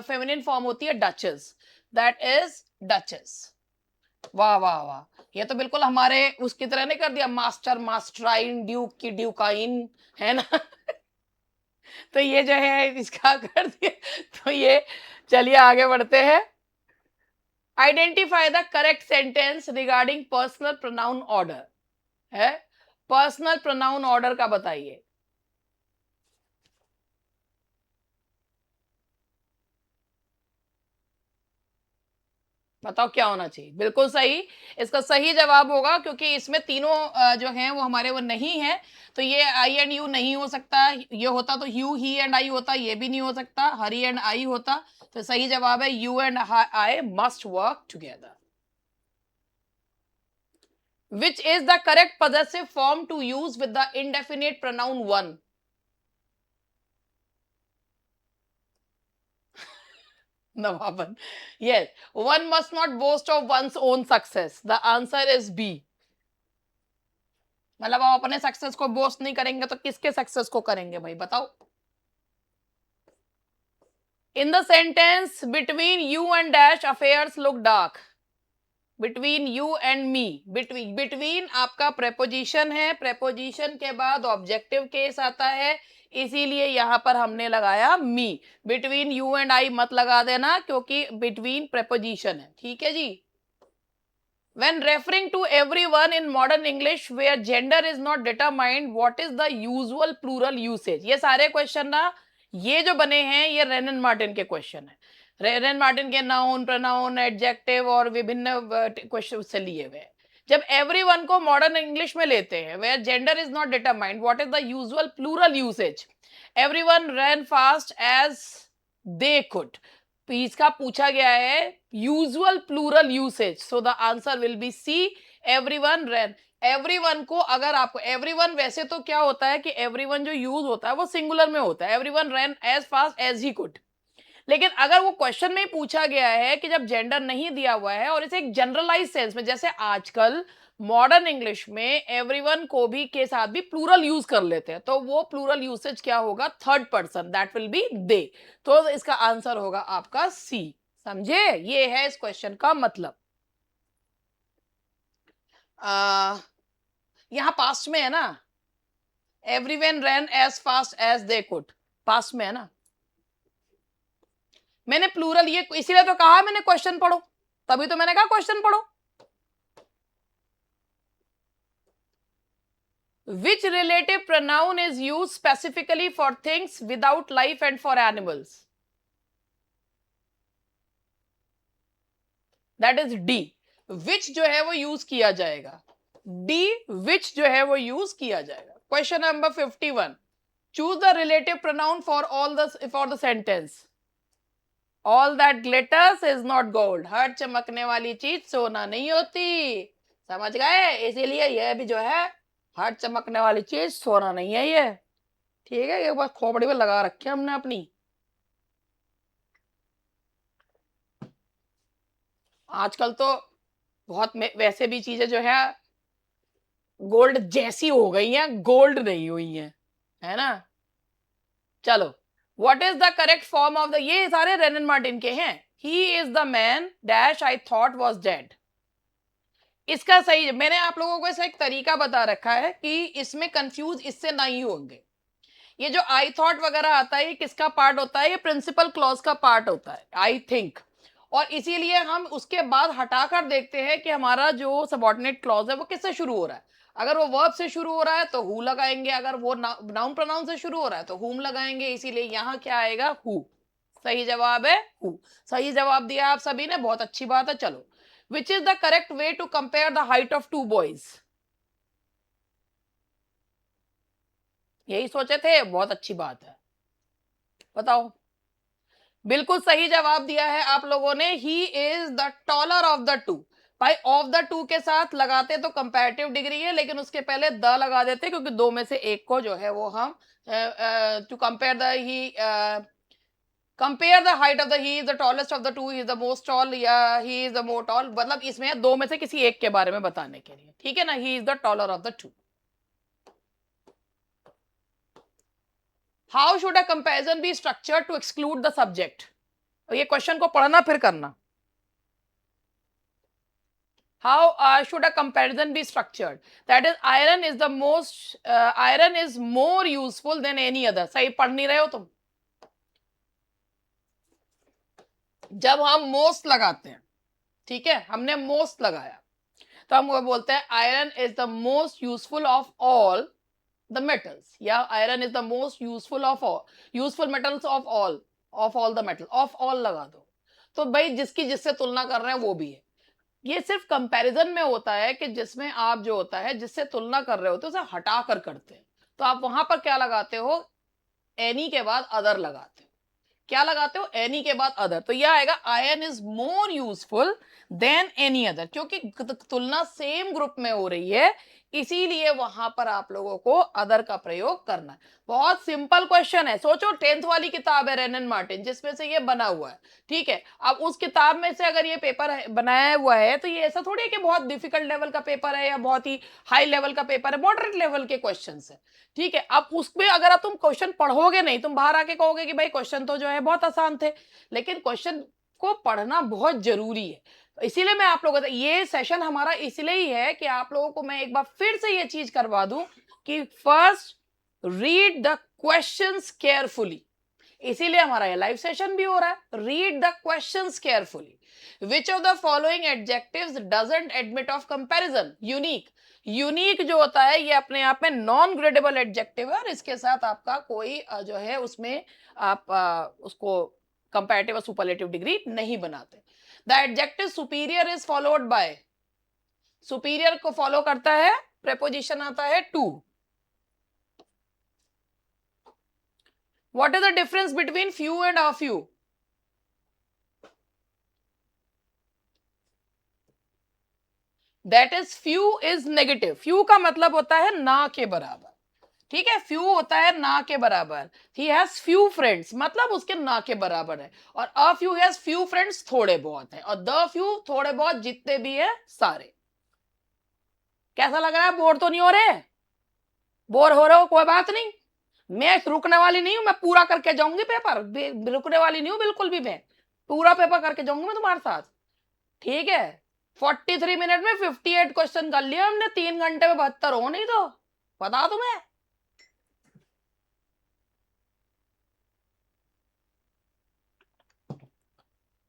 फेमिनिन फॉर्म होती है डचेस, दैट इज डचेस। वाह वाह वाह, ये तो बिल्कुल हमारे उसकी तरह नहीं कर दिया, मास्टर मास्टराइन, ड्यूक की ड्यूकाइन, है ना। तो ये जो है इसका कर दिया। तो ये चलिए आगे बढ़ते हैं। Identify the correct sentence regarding personal pronoun order, है पर्सनल प्रोनाउन ऑर्डर का बताइए। बताओ क्या होना चाहिए, बिल्कुल सही। इसका सही जवाब होगा, क्योंकि इसमें तीनों जो हैं वो हमारे वो नहीं है। तो ये आई एंड यू नहीं हो सकता, ये होता तो यू ही एंड आई होता, ये भी नहीं हो सकता, हरी एंड आई होता। तो सही जवाब है you and I must work together. Which is the correct possessive form to use with the indefinite pronoun one? Navaban. Yes, one must not boast of one's own success. The answer is B. मतलब आप अपने success को boast नहीं करेंगे तो किसके success को करेंगे भाई, बताओ। In the sentence between you and dash affairs look dark, between you and me, between, between आपका प्रेपोजिशन है, प्रेपोजिशन के बाद ऑब्जेक्टिव केस आता है, इसीलिए यहां पर हमने लगाया मी। बिटवीन यू एंड आई मत लगा देना, क्योंकि बिटवीन प्रेपोजिशन है, ठीक है जी। When referring to everyone in modern English where gender is not determined, what is the usual plural usage? ये सारे क्वेश्चन ना, ये जो बने हैं ये रेनन मार्टिन के क्वेश्चन है। रेनन मार्टिन के नाउन प्रोनाउन एडजेक्टिव और विभिन्न क्वेश्चन से लिए हुए हैं। जब एवरीवन को मॉडर्न इंग्लिश में लेते हैं, where gender is not determined, what is the usual plural usage? Everyone ran fast as they could. इसका पूछा गया है usual plural usage, so the answer will be C, everyone ran. Everyone को अगर आपको एवरीवन, वैसे तो क्या होता है कि एवरीवन जो यूज होता है वो सिंगुलर में होता है, everyone ran as fast as he could. लेकिन अगर वो क्वेश्चन में ही पूछा गया है कि जब जेंडर नहीं दिया हुआ है और इसे एक जनरलाइज सेंस में, जैसे आजकल मॉडर्न इंग्लिश में एवरीवन को भी के साथ भी प्लूरल यूज कर लेते हैं, तो वो प्लूरल यूसेज क्या होगा, third person, that will be they. तो इसका आंसर होगा आपका सी। समझे, ये है इस क्वेश्चन का मतलब। यहां पास्ट में है ना, everyone ran as fast as they could, past में है ना। मैंने प्लूरल ये इसीलिए तो कहा मैंने क्वेश्चन पढ़ो, तभी तो मैंने कहा क्वेश्चन पढ़ो। Which relative pronoun is used specifically for things without life and for animals? That is D. Which जो है वो यूज किया जाएगा, D which जो है वो यूज किया जाएगा। Question number 51, choose the relative pronoun for the sentence. All that glitters is not gold. हर चमकने वाली चीज सोना नहीं होती, समझ गए। इसीलिए यह भी जो है हर चमकने वाली चीज सोना नहीं है ये, ठीक है। ये बस खोपड़ी में लगा रखे हमने अपनी। आजकल तो बहुत वैसे भी चीजें जो है गोल्ड जैसी हो गई हैं, गोल्ड नहीं हुई हैं, है ना। चलो, what is the correct form of the, ये सारे रेनन मार्टिन के हैं। He is the man dash I thought was dead. इसका सही, मैंने आप लोगों को ऐसा एक तरीका बता रखा है कि इसमें कंफ्यूज इससे नहीं होंगे। ये जो आई थॉट वगैरह आता है, ये किसका पार्ट होता है, ये प्रिंसिपल क्लॉज का पार्ट होता है, आई थिंक। और इसीलिए हम उसके बाद हटाकर देखते हैं कि हमारा जो सबऑर्डिनेट क्लॉज है वो किससे शुरू हो रहा है। अगर वो वर्ब से शुरू हो रहा है तो हु लगाएंगे, अगर वो नाउन प्रोनाउन से शुरू हो रहा है तो हुम लगाएंगे, इसीलिए यहाँ क्या आएगा, हु। सही जवाब है हु। सही जवाब दिया आप सभी ने, बहुत अच्छी बात है। चलो, which is the correct way to compare the height of two boys? यही सोचे थे, बहुत अच्छी बात है, बताओ। बिल्कुल सही जवाब दिया है आप लोगों ने, ही is the taller of the to. भाई ऑफ द टू के साथ लगाते तो कंपैरेटिव डिग्री है, लेकिन उसके पहले द लगा देते, क्योंकि दो में से एक को जो है वो हम to compare the he, compare the height of the, he is the tallest of the two, he is the most tall, या he is the more tall, मतलब इसमें दो में से किसी एक के बारे में बताने के लिए, ठीक है ना, he is the taller of the two. How should a comparison be structured to exclude the subject? ये क्वेश्चन को पढ़ना फिर करना। How should a comparison be structured? That is, iron is more useful than any other. सही पढ़ नहीं रहे हो तुम? जब हम मोस्ट लगाते हैं, ठीक है, हमने मोस्ट लगाया, तो हम वो बोलते हैं iron is the most useful of all the metals, या iron is the most useful of all, useful metals of all the metal, of all लगा दो। तो भाई जिसकी जिससे तुलना कर रहे हैं वो भी है। ये सिर्फ कंपैरिजन में होता है कि जिसमें आप जो होता है जिससे तुलना कर रहे होते हो उसे हटा कर करते हैं, तो आप वहां पर क्या लगाते हो, एनी के बाद अदर लगाते हो। क्या लगाते हो, एनी के बाद अदर, तो यह आएगा iron is more useful than any other, क्योंकि तुलना सेम ग्रुप में हो रही है, इसीलिए वहां पर आप लोगों को अदर का प्रयोग करना है। बहुत सिंपल क्वेश्चन है, सोचो 10th वाली किताब है रेनन मार्टिन जिसमें से ये बना हुआ है, ठीक है। अब उस किताब में से अगर ये पेपर बनाया हुआ है तो ये ऐसा थोड़ी है कि बहुत डिफिकल्ट लेवल का पेपर है या बहुत ही हाई लेवल का पेपर है, मॉडरेट लेवल के क्वेश्चन है, ठीक है। अब उसमें अगर तुम क्वेश्चन पढ़ोगे नहीं, तुम बाहर आके कहोगे कि भाई क्वेश्चन तो जो है बहुत आसान थे, लेकिन क्वेश्चन को पढ़ना बहुत जरूरी है। इसीलिए मैं आप लोगों को, ये सेशन हमारा इसलिए ही है कि आप लोगों को मैं एक बार फिर से ये चीज करवा दूं कि first read the questions carefully, इसीलिए हमारा ये लाइव सेशन भी हो रहा है। Read the questions carefully, which of the following adjectives doesn't admit of comparison? Unique, unique जो होता है ये अपने आप में नॉन ग्रेडेबल एडजेक्टिव है, और इसके साथ आपका कोई जो है उसमें आप उसको कंपैरेटिव और सुपरलेटिव डिग्री नहीं बनाते। The adjective superior is followed by, superior को फॉलो करता है, प्रेपोजिशन आता है to. What is the difference between few and a few? That is few is negative, few का मतलब होता है ना के बराबर, ठीक है, फ्यू होता है ना के बराबर। ही हैज फ्यू फ्रेंड्स मतलब उसके ना के बराबर है, और a few has few friends थोड़े बहुत है, और द फ्यू थोड़े बहुत जितने भी है सारे। कैसा लग रहा है, बोर तो नहीं हो रहे? बोर हो रहे हो कोई बात नहीं, मैं रुकने वाली नहीं हूं, मैं पूरा करके जाऊंगी पेपर, रुकने वाली नहीं हूं बिल्कुल भी, मैं पूरा पेपर करके जाऊंगी मैं तुम्हारे साथ, ठीक है। 43 मिनट में 58 क्वेश्चन कर लिया हमने, 3 घंटे में 72 हो नहीं तो बता तुम्हें।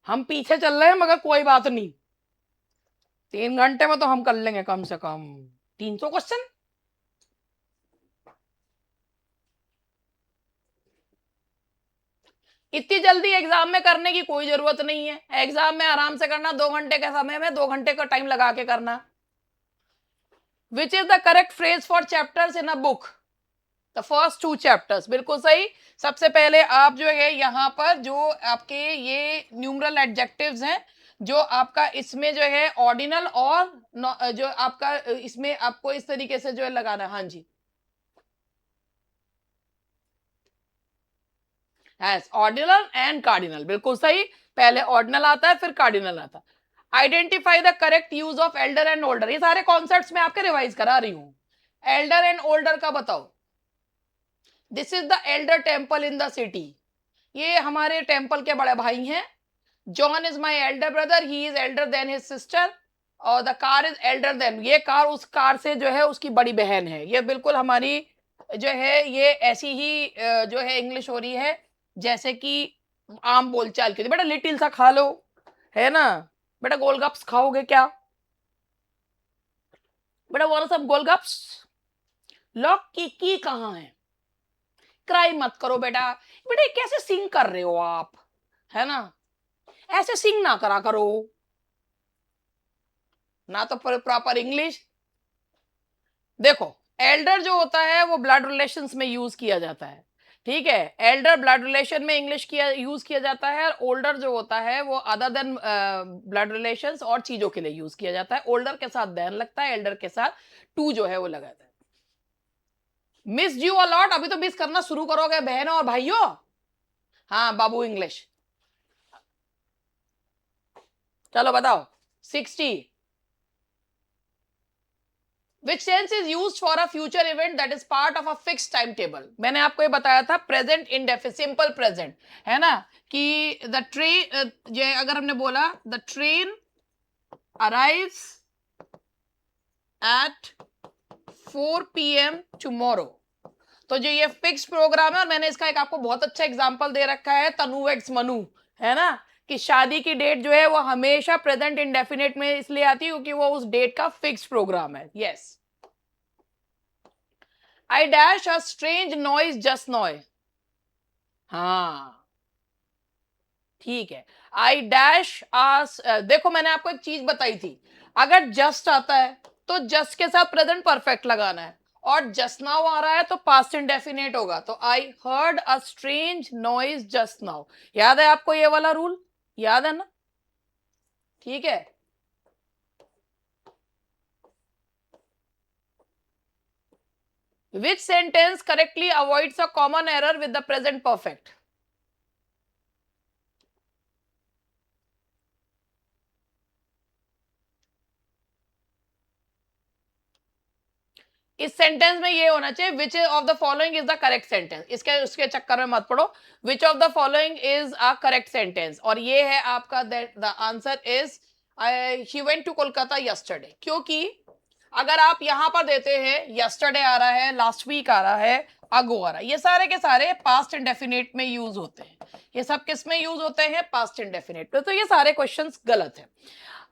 हम पीछे चल रहे हैं मगर कोई बात नहीं, 3 घंटे में तो हम कर लेंगे कम से कम 300 क्वेश्चन। इतनी जल्दी एग्जाम में करने की कोई जरूरत नहीं है, एग्जाम में आराम से करना, 2 घंटे के समय में 2 घंटे का टाइम लगा के करना। विच is the correct phrase for chapters in a book? The first 2 chapters, बिल्कुल सही। सबसे पहले आप जो है यहाँ पर जो आपके ये न्यूमरल एडजेक्टिव्स हैं, जो आपका इसमें जो है ऑर्डिनल और जो आपका इसमें आपको इस तरीके से जो है लगाना, हाँ जी, ऑर्डिनल एंड कार्डिनल, बिल्कुल सही। पहले ऑर्डिनल आता है फिर कार्डिनल आता है। Identify the correct use of Elder and older, ये सारे कॉन्सेप्ट्स मैं आपके रिवाइज करा रही हूं। एल्डर एंड ओल्डर का बताओ। This is the elder temple in the city, ये हमारे टेम्पल के बड़े भाई हैं। John is my elder brother, he is elder than his sister, और the car is elder than, ये कार उस कार से जो है उसकी बड़ी बहन है। ये बिल्कुल हमारी जो है ये ऐसी ही जो है इंग्लिश हो रही है जैसे कि आम बोलचाल की। बेटा लिटिल सा खा लो, है ना, बेटा गोलगप्स खाओगे क्या? बेटा वांट सम गोलगप्स? लॉक की कहाँ है? क्राई मत करो बेटा। बेटा कैसे सिंग कर रहे हो आप, है ना? ऐसे सिंग ना करा करो ना, तो प्रॉपर इंग्लिश। देखो, एल्डर जो होता है वो ब्लड रिलेशंस में यूज किया जाता है, ठीक है? एल्डर ब्लड रिलेशन में इंग्लिश किया यूज किया जाता है, और ओल्डर जो होता है वो अदर देन ब्लड रिलेशंस और चीजों के लिए यूज किया जाता है। ओल्डर के साथ देन लगता है, एल्डर के साथ टू जो है वो लगाता है। मिस यू अलॉट, अभी तो मिस करना शुरू करोगे बहनों और भाइयों। हाँ बाबू इंग्लिश, चलो बताओ। 60। Which tense is used for a future event that is part of a fixed timetable? मैंने आपको ये बताया था प्रेजेंट इंडेफिनिट, सिंपल प्रेजेंट, है ना? कि द ट्रेन, ये अगर हमने बोला the train arrives eight 4 PM tomorrow, तो जो ये फिक्स प्रोग्राम है, और मैंने इसका एक आपको बहुत अच्छा एग्जांपल दे रखा है, तनु वेड्स मनु, है ना? कि शादी की डेट जो है वो हमेशा प्रेजेंट इंडेफिनिट में इसलिए आती है क्योंकि वो उस डेट का फिक्स प्रोग्राम है। Yes. I dash a strange noise just नॉय। हाँ ठीक है। आई डैश आस, देखो मैंने आपको एक चीज बताई थी, अगर जस्ट आता है तो जस्ट के साथ प्रेजेंट परफेक्ट लगाना है, और जस्ट नाउ आ रहा है तो पास्ट इंडेफिनिट होगा। तो I heard a strange noise just now. याद है आपको ये वाला रूल? याद है ना? ठीक है। Which sentence correctly avoids a common error with the present perfect? इस सेंटेंस में ये होना चाहिए which of the following is the correct sentence. इसके उसके चक्कर में मत पड़ो। Which of the following is a correct sentence, और ये है आपका the answer is he went to Kolkata yesterday. क्योंकि अगर आप यहां पर देते हैं यस्टरडे आ रहा है, लास्ट वीक आ रहा है, अगो आ रहा है, ये सारे के सारे पास्ट इंडेफिनिट में यूज होते हैं। ये सब किस में यूज होते हैं? पास्ट इंडेफिनिट में। तो ये सारे क्वेश्चंस गलत है।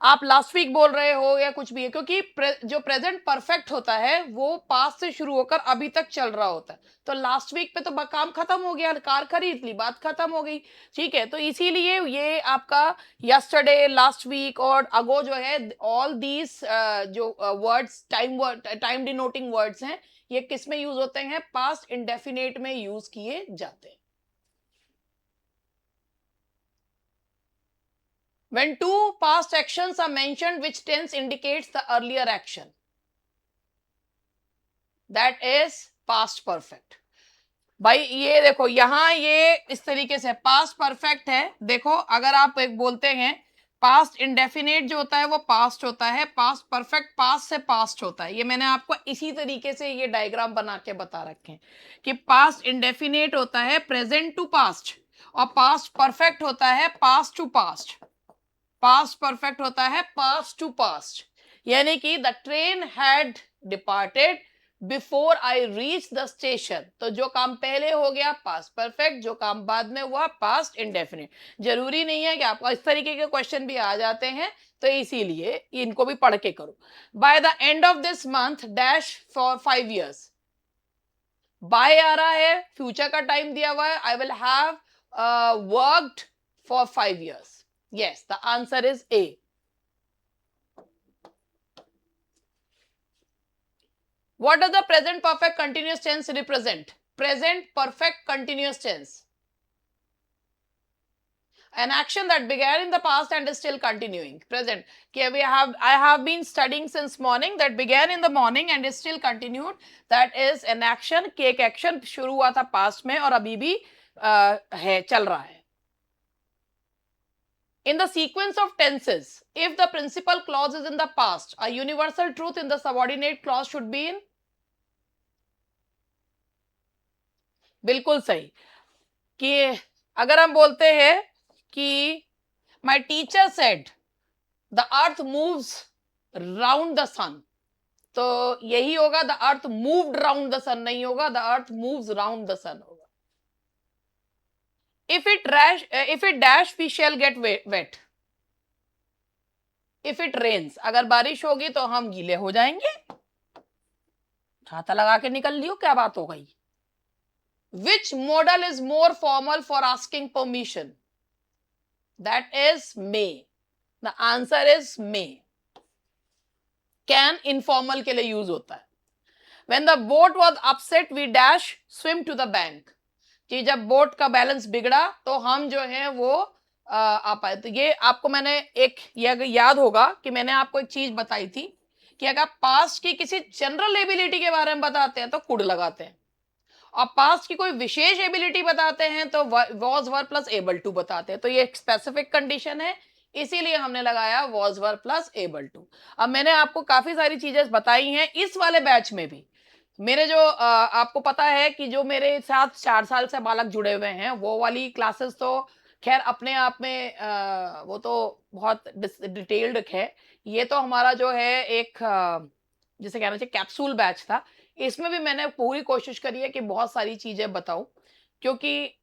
आप लास्ट वीक बोल रहे हो या कुछ भी है, क्योंकि जो प्रेजेंट परफेक्ट होता है वो पास्ट से शुरू होकर अभी तक चल रहा होता है। तो लास्ट वीक पे तो काम खत्म हो गया, कार खरीद ली, बात खत्म हो गई, ठीक है? तो इसीलिए ये आपका यस्टरडे, लास्ट वीक और अगो जो है, ऑल दीज जो वर्ड्स, टाइम डिनोटिंग वर्ड्स हैं, ये किस में यूज होते हैं? पास्ट इंडेफिनेट में यूज किए जाते हैं। When two past actions are mentioned, which tense indicates the earlier action? That is past perfect. भाई ये देखो, यहां ये इस तरीके से पास्ट परफेक्ट है। देखो अगर आप एक बोलते हैं पास्ट इंडेफिनेट जो होता है वो पास्ट होता है, पास्ट परफेक्ट पास्ट से पास्ट होता है। ये मैंने आपको इसी तरीके से ये डायग्राम बना के बता रखे हैं कि पास्ट इंडेफिनेट होता है प्रेजेंट टू पास्ट, और पास्ट परफेक्ट होता है past to past. Past perfect होता है पास्ट टू पास्ट, यानी कि the train had departed before I reach the station. तो जो काम पहले हो गया पास्ट परफेक्ट, जो काम बाद में हुआ पास्ट इंडेफिनिट। जरूरी नहीं है कि आपको इस तरीके के क्वेश्चन भी आ जाते हैं, तो इसीलिए इनको भी पढ़ के करो। By the end of this month dash for 5 years। By आ रहा है, फ्यूचर का टाइम दिया हुआ है, I will have worked for 5 years। Yes, the answer is A. What does the present perfect continuous tense represent? Present perfect continuous tense. An action that began in the past and is still continuing. Present. I have been studying since morning, that began in the morning and is still continued. That is an action कि एक action शुरू हुआ था past में और अभी भी है, चल रहा है। In the sequence of tenses, if the principal clause is in the past, a universal truth in the subordinate clause should be in? बिल्कुल सही। कि अगर हम बोलते हैं कि my teacher said the earth moves round the sun, तो यही होगा the earth moved round the sun, नहीं होगा the earth moves round the sun होगा। if it dash we shall get wet। if it rains, अगर बारिश होगी तो हम गीले हो जाएंगे। छाता लगा के निकल लियो, क्या बात हो गई। Which model is more formal for asking permission? That is may. The answer is may. Can informal के लिए यूज होता है। When the boat was upset, we dash swim to the bank. कि जब बोट का बैलेंस बिगड़ा तो हम जो है वो आ पाए। तो ये आपको मैंने एक ये अगर याद होगा कि मैंने आपको एक चीज बताई थी कि अगर पास्ट की किसी जनरल एबिलिटी के बारे में बताते हैं तो कुड लगाते हैं, और पास्ट की कोई विशेष एबिलिटी बताते हैं तो was were plus able to बताते हैं। तो ये एक स्पेसिफिक कंडीशन है, इसीलिए हमने लगाया was were plus able to. अब मैंने आपको काफी सारी चीजें बताई हैं इस वाले बैच में भी। मेरे जो आपको पता है कि जो मेरे साथ 4 साल से बालक जुड़े हुए हैं, वो वाली क्लासेस तो खैर अपने आप में वो तो बहुत डिटेल्ड है। ये तो हमारा जो है एक जिसे कहना चाहिए कैप्सूल बैच था। इसमें भी मैंने पूरी कोशिश करी है कि बहुत सारी चीजें बताऊं, क्योंकि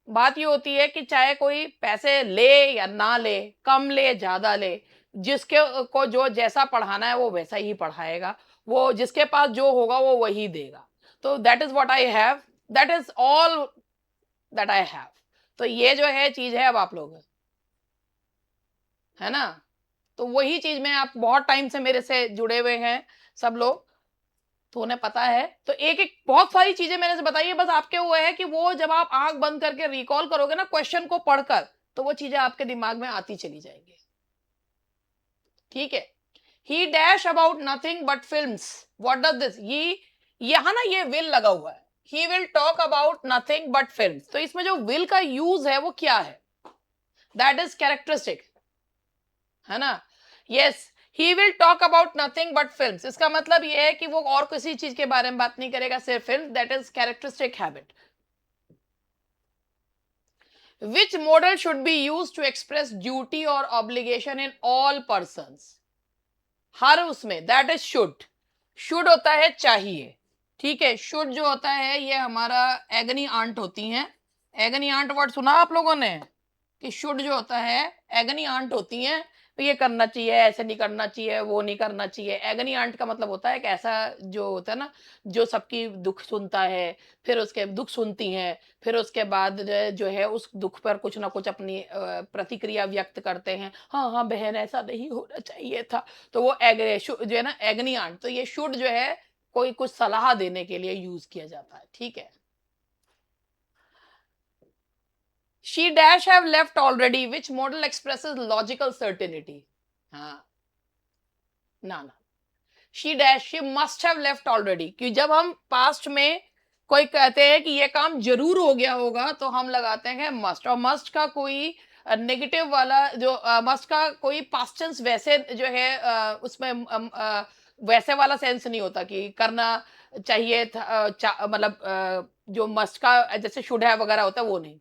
बात ये होती है कि चाहे कोई पैसे ले या ना ले, कम ले ज्यादा ले, जिसके को जो जैसा पढ़ाना है वो वैसा ही पढ़ाएगा, वो जिसके पास जो होगा वो वही देगा। तो that is what I have, that is all that I have. तो ये जो है चीज है, अब आप लोग है ना, तो वही चीज में आप बहुत टाइम से मेरे से जुड़े हुए हैं सब लोग, तो उन्हें पता है। तो एक एक बहुत सारी चीजें मैंने से बताई है, बस आपके वो है कि वो जब आप आंख बंद करके रिकॉल करोगे ना क्वेश्चन को पढ़कर, तो वो चीजें आपके दिमाग में आती चली जाएंगी। ठीक है। ही dash about nothing but films, what does this, ये यहां ना ये विल लगा हुआ है, he will talk about nothing but films. तो इसमें जो विल का यूज है वो क्या है? दैट इज कैरेक्टरिस्टिक, है ना। Yes, he will talk about nothing but films, इसका मतलब ये है कि वो और किसी चीज के बारे में बात नहीं करेगा, सिर्फ film. That is characteristic habit. Which modal should be use to express duty और ऑब्लिगेशन इन ऑल पर्सन्स? हर उसमें, दैट इज शुड। शुड होता है चाहिए, ठीक है। शुड जो होता है ये हमारा एगनी आंट होती हैं। एगनी आंट वर्ड सुना आप लोगों ने कि शुड जो होता है एगनी आंट होती है, तो ये करना चाहिए, ऐसे नहीं करना चाहिए, वो नहीं करना चाहिए। एगनी आंट का मतलब होता है कि ऐसा जो होता है ना, जो सबकी दुख सुनता है, फिर उसके दुख सुनती हैं, फिर उसके बाद जो है उस दुख पर कुछ ना कुछ अपनी प्रतिक्रिया व्यक्त करते हैं। हाँ हाँ बहन ऐसा नहीं होना चाहिए था। तो वो जो है ना एगनी आंट, तो ये शुड जो है कोई कुछ सलाह देने के लिए यूज किया जाता है, ठीक है। She dash have left already, which model expresses logical certainty? हाँ, ना ना, she dash, she must have left already। कि जब हम पास्ट में कोई कहते हैं कि ये काम जरूर हो गया होगा तो हम लगाते हैं मस्ट, और मस्ट का कोई नेगेटिव वाला जो मस्ट का कोई पास्ट टेंस वैसे जो है उसमें वैसे वाला सेंस नहीं होता कि करना चाहिए था, मतलब जो मस्ट का जैसे शुड है वगैरह होता है वो नहीं।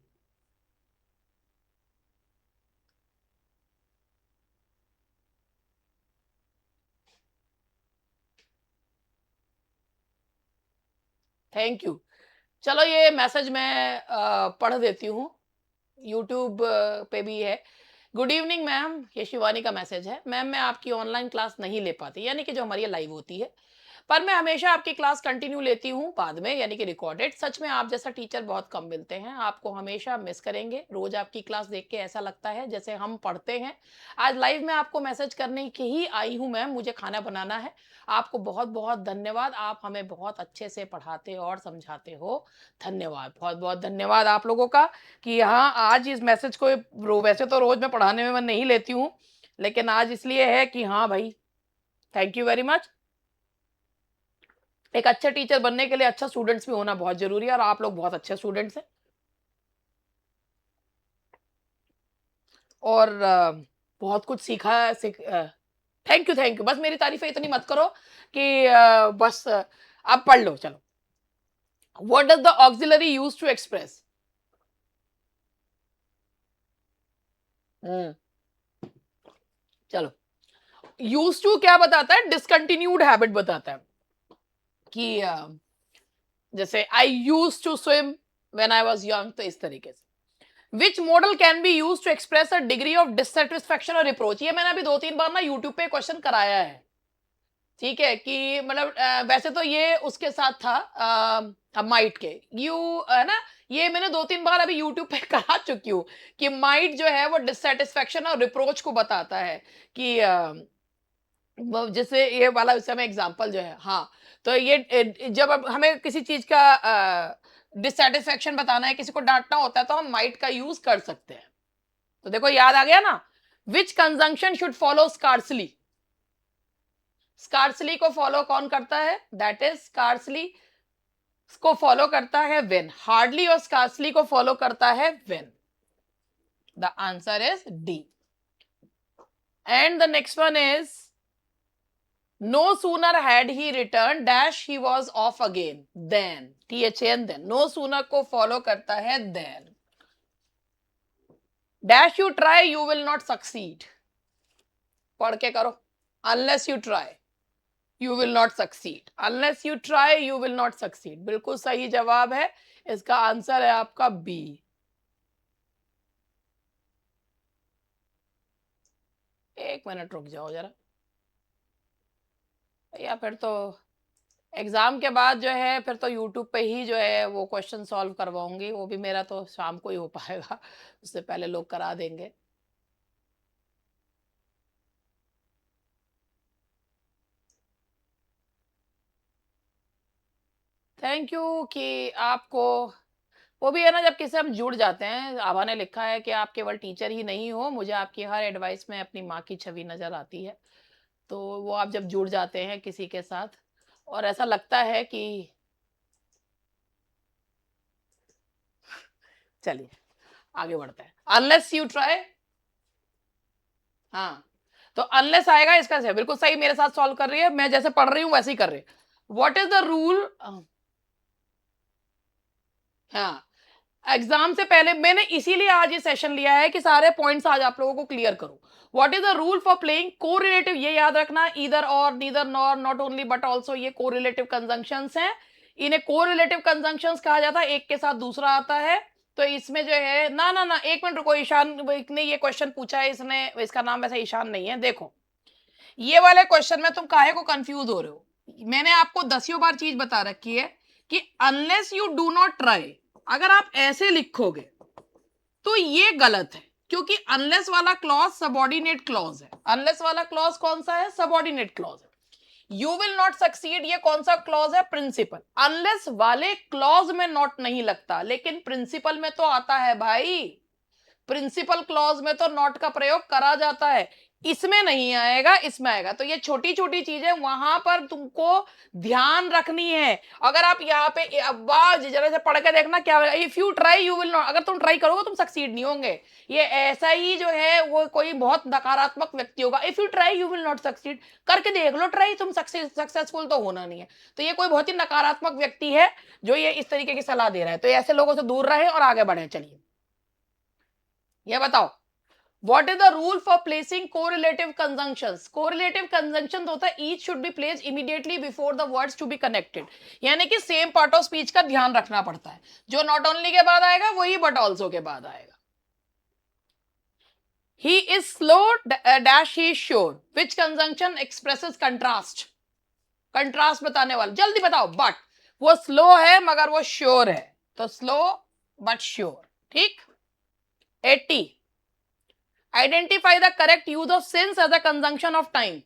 Thank you. चलो ये मैसेज मैं पढ़ देती हूँ, यूट्यूब पे भी है। गुड इवनिंग मैम, ये शिवानी का मैसेज है। मैम मैं आपकी ऑनलाइन क्लास नहीं ले पाती, यानी कि जो हमारी लाइव होती है, पर मैं हमेशा आपकी क्लास कंटिन्यू लेती हूँ बाद में, यानी कि रिकॉर्डेड। सच में आप जैसा टीचर बहुत कम मिलते हैं, आपको हमेशा मिस करेंगे। रोज आपकी क्लास देख के ऐसा लगता है जैसे हम पढ़ते हैं। आज लाइव में आपको मैसेज करने की ही आई हूँ मैम, मुझे खाना बनाना है। आपको बहुत बहुत धन्यवाद, आप हमें बहुत अच्छे से पढ़ाते और समझाते हो। धन्यवाद, बहुत बहुत धन्यवाद आप लोगों का कि हाँ आज इस मैसेज को वैसे तो रोज मैं पढ़ाने में मैं नहीं लेती हूँ, लेकिन आज इसलिए है कि हाँ भाई, थैंक यू वेरी मच। एक अच्छे टीचर बनने के लिए अच्छा स्टूडेंट्स भी होना बहुत जरूरी है, और आप लोग बहुत अच्छे स्टूडेंट्स हैं। और बहुत कुछ सीखा थैंक यू थैंक यू, बस मेरी तारीफें इतनी मत करो कि बस आप पढ़ लो। चलो, what does the auxiliary use to express? चलो, यूज टू क्या बताता है? डिसकंटिन्यूड हैबिट बताता है कि जैसे I use to swim when I was young, तो इस तरीके से। Which modal can be use to express a degree of dissatisfaction और रिप्रोच? ये मैंने अभी 2-3 बार ना यूट्यूब पे क्वेश्चन कराया है। ठीक है कि मतलब वैसे तो ये उसके साथ था माइट के यू है ना, ये मैंने 2-3 बार अभी यूट्यूब पे करा चुकी हूँ कि माइट जो है वो डिससैटिस्फैक्शन और रिप्रोच को बताता है कि वो जैसे ये वाला उस समय एग्जांपल जो है, हाँ, तो ये जब अब हमें किसी चीज का डिससैटिस्फैक्शन बताना है, किसी को डांटना होता है, तो हम माइट का यूज कर सकते हैं। तो देखो याद आ गया ना, which conjunction should follow scarcely. Scarcely को फॉलो कौन करता है? दैट इज स्कार्सली को फॉलो करता है व्हेन। हार्डली और स्कार्सली को फॉलो करता है when. The answer is D. And the next one is no sooner had he returned dash he was off again then THN then no sooner को follow करता है then dash you try you will not succeed। पढ़ के करो। unless you try you will not succeed, unless you try you will not succeed। बिल्कुल सही जवाब है, इसका आंसर है आपका बी। एक मिनट रुक जाओ जरा, या फिर तो एग्जाम के बाद जो है फिर तो यूट्यूब पे ही जो है वो क्वेश्चन सॉल्व करवाऊंगी, वो भी मेरा तो शाम को ही हो पाएगा, उससे पहले लोग करा देंगे। थैंक यू कि आपको वो भी है ना, जब किसी हम जुड़ जाते हैं, आभा ने लिखा है कि आप केवल टीचर ही नहीं हो, मुझे आपकी हर एडवाइस में अपनी माँ की छवि नजर आती है। तो वो आप जब जुड़ जाते हैं किसी के साथ और ऐसा लगता है कि चलिए आगे बढ़ते हैं। अनलेस यू ट्राई, हाँ, तो अनलेस आएगा इसका से बिल्कुल सही, मेरे साथ सॉल्व कर रही है, मैं जैसे पढ़ रही हूँ वैसे ही कर रही है। व्हाट इज द रूल, हाँ, एग्जाम से पहले मैंने इसीलिए आज ये सेशन लिया है कि सारे पॉइंट्स आज आप लोगों को क्लियर करूं। What is the rule for playing correlative, ये याद रखना, ईदर और, neither nor, not only but also, ये कोरिलेटिव कंजंक्शंस हैं। इन्हें कोरिलेटिव कंजंक्शंस कहा जाता है, एक के साथ दूसरा आता है। तो इसमें जो है ना ना ना, एक मिनट रुको, ईशान ने ये क्वेश्चन पूछा है, इसने, इसका नाम वैसे ईशान नहीं है। देखो ये वाले क्वेश्चन में तुम काहे को कंफ्यूज हो रहे हो, मैंने आपको 10 बार चीज बता रखी है कि unless you do not try, अगर आप ऐसे लिखोगे तो ये गलत है, क्योंकि अनलेस वाला क्लॉज सबऑर्डिनेट क्लॉज है। अनलेस वाला क्लॉज कौन सा है? सबऑर्डिनेट क्लॉज है। यू विल नॉट सक्सीड, ये कौन सा क्लॉज है? प्रिंसिपल। अनलेस वाले क्लॉज में नॉट नहीं लगता, लेकिन प्रिंसिपल में तो आता है भाई। प्रिंसिपल क्लॉज में तो नॉट का प्रयोग करा जाता है, इसमें नहीं आएगा, इसमें आएगा। तो ये छोटी छोटी चीजें वहां पर तुमको ध्यान रखनी है। अगर आप यहाँ पे जरा से पढ़ के देखना क्या, if you try you will not, अगर तुम ट्राई करोगे तुम सक्सीड नहीं होंगे। ये ऐसा ही जो है वो कोई बहुत नकारात्मक व्यक्ति होगा, if you try you will not succeed, करके देख लो ट्राई, तुम सक्सेसफुल तो होना नहीं है। तो ये कोई बहुत ही नकारात्मक व्यक्ति है जो ये इस तरीके की सलाह दे रहा है, तो ऐसे लोगों से दूर रहे और आगे बढ़े। चलिए ये बताओ, What is the rule for placing correlative conjunctions? Correlative conjunction होता है each should be placed immediately before the words to be connected, यानी कि सेम पार्ट ऑफ स्पीच का ध्यान रखना पड़ता है, जो नॉट ओनली के बाद आएगा वही बट ऑल्सो के बाद आएगा। He is slow dash he is sure, which conjunction expresses contrast? Contrast बताने वाला, जल्दी बताओ। बट वो स्लो है मगर वो श्योर है, तो स्लो बट श्योर, ठीक। 80, identify the correct use of since as a conjunction of time.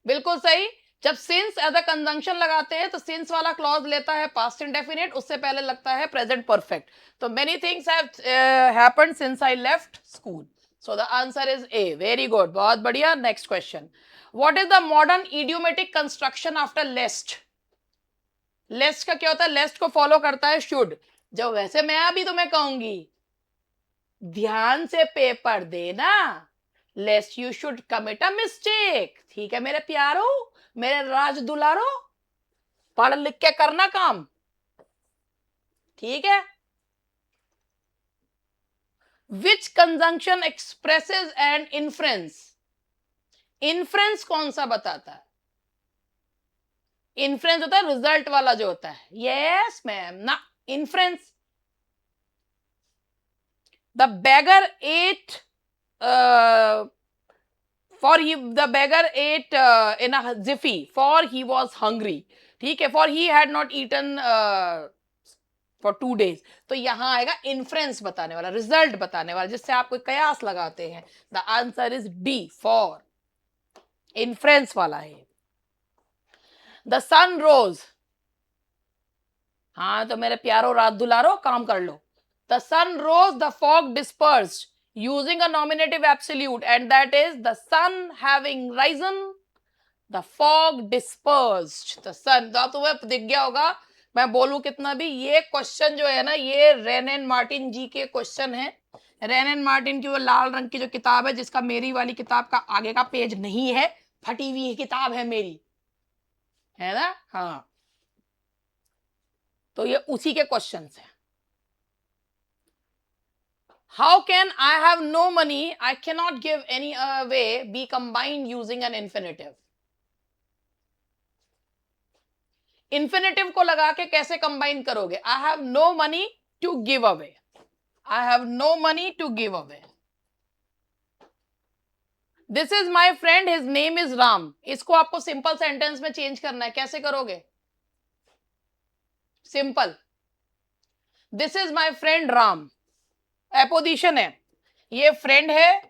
बिल्कुल सही, जब सिंस एज अ कंजंक्शन लगाते हैं तो सिंस वाला क्लॉज लेता है पास्ट इंडेफिनिट, उससे पहले लगता है प्रेजेंट परफेक्ट। तो many things have happened since I left school, so the answer is A. Very good, बहुत बढ़िया। Next question, what is the modern idiomatic construction after lest? Lest का क्या होता है? लेस्ट को फॉलो करता है शुड। जो वैसे मैं अभी तुम्हें कहूंगी, ध्यान से पेपर देना, लेस्ट you should commit a mistake. ठीक है मेरे प्यारो, मेरे राज दुलारो, पढ़ लिख के करना काम, ठीक है। Which conjunction expresses an inference? Inference कौन सा बताता है? इन्फ्रेंस होता है रिजल्ट वाला जो होता है। यस मैम ना, inference. The beggar ate for he the beggar ate in a jiffy for he was hungry, ठीक है, for he had not eaten for 2 days। तो यहां आएगा इन्फ्रेंस बताने वाला, रिजल्ट बताने वाला, जिससे आप कोई कयास लगाते हैं। The answer is D, for, inference वाला है। द सन रोज, हाँ तो मेरे प्यारो रात दुलारो काम कर लो। The sun rose, the fog dispersed, using a nominative absolute, and that is the sun having risen, the fog dispersed. The sun, तो तुम्हें दिख गया होगा, मैं बोलूं कितना भी, ये क्वेश्चन जो है ना, ये रेन एंड मार्टिन जी के क्वेश्चन है। रेन एंड मार्टिन की वो लाल रंग की जो किताब है, जिसका मेरी वाली किताब का आगे का पेज नहीं है, फटी हुई किताब है मेरी, है ना, हाँ, तो ये उसी के क्वेश्चन है। How can I have no money? I cannot give any away be combined using an infinitive. Infinitive को लगा के कैसे combine करोगे? I have no money to give away. I have no money to give away. This is my friend, his name is Ram. इसको आपको simple sentence में change करना है, कैसे करोगे? Simple. This is my friend Ram. Apposition है, ये friend है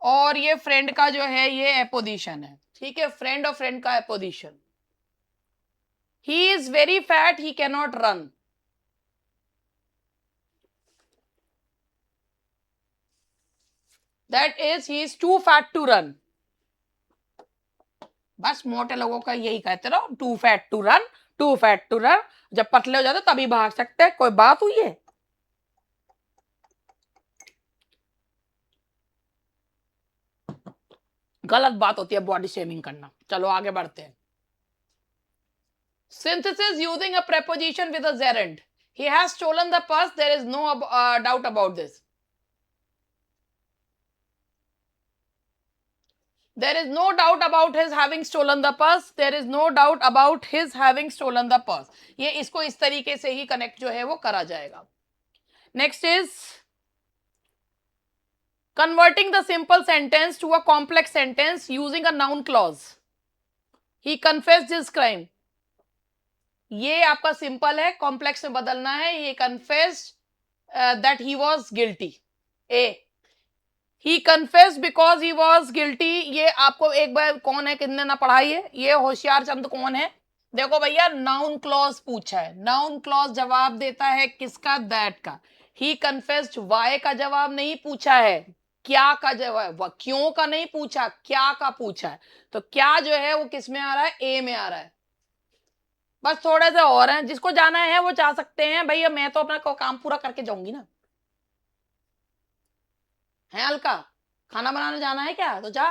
और ये फ्रेंड का जो है ये एपोजिशन है, ठीक है, फ्रेंड और फ्रेंड का apposition. He is very fat, he can not run. That is he is too fat to run. बस मोटे लोगों का यही कहते रहो, too fat to run, too fat to run. जब पतले हो जाते तभी भाग सकते हैं, कोई बात हुई है? गलत बात होती है बॉडी शेमिंग करना। चलो आगे बढ़ते हैं। Synthesis using a preposition with a gerund. He has stolen the purse. There is no doubt about this. There is no doubt about his having stolen the purse. There is no doubt about his having stolen the purse. ये इसको इस तरीके से ही connect जो है वो करा जाएगा। Next is converting the simple sentence to a complex sentence using a noun clause. He confessed his crime. ये आपका सिंपल है, कॉम्प्लेक्स में बदलना है। ये confessed that he was guilty. A. He confessed because he was guilty. ये आपको एक बार कौन है, किसने ना पढ़ाई है, ये होशियार चंद कौन है? देखो भैया, नाउन क्लॉज पूछा है, नाउन क्लॉज जवाब देता है किसका? दैट का। ही कन्फेस्ड वाई का जवाब नहीं पूछा है, क्या का जवाब, क्यों का नहीं पूछा, क्या का पूछा है। तो क्या जो है वो किस में आ रहा है? ए में आ रहा है। बस थोड़े से और हैं, जिसको जाना है वो जा सकते हैं भैया, मैं तो अपना काम पूरा करके जाऊंगी ना। है अलका, खाना बनाने जाना है क्या? तो जा।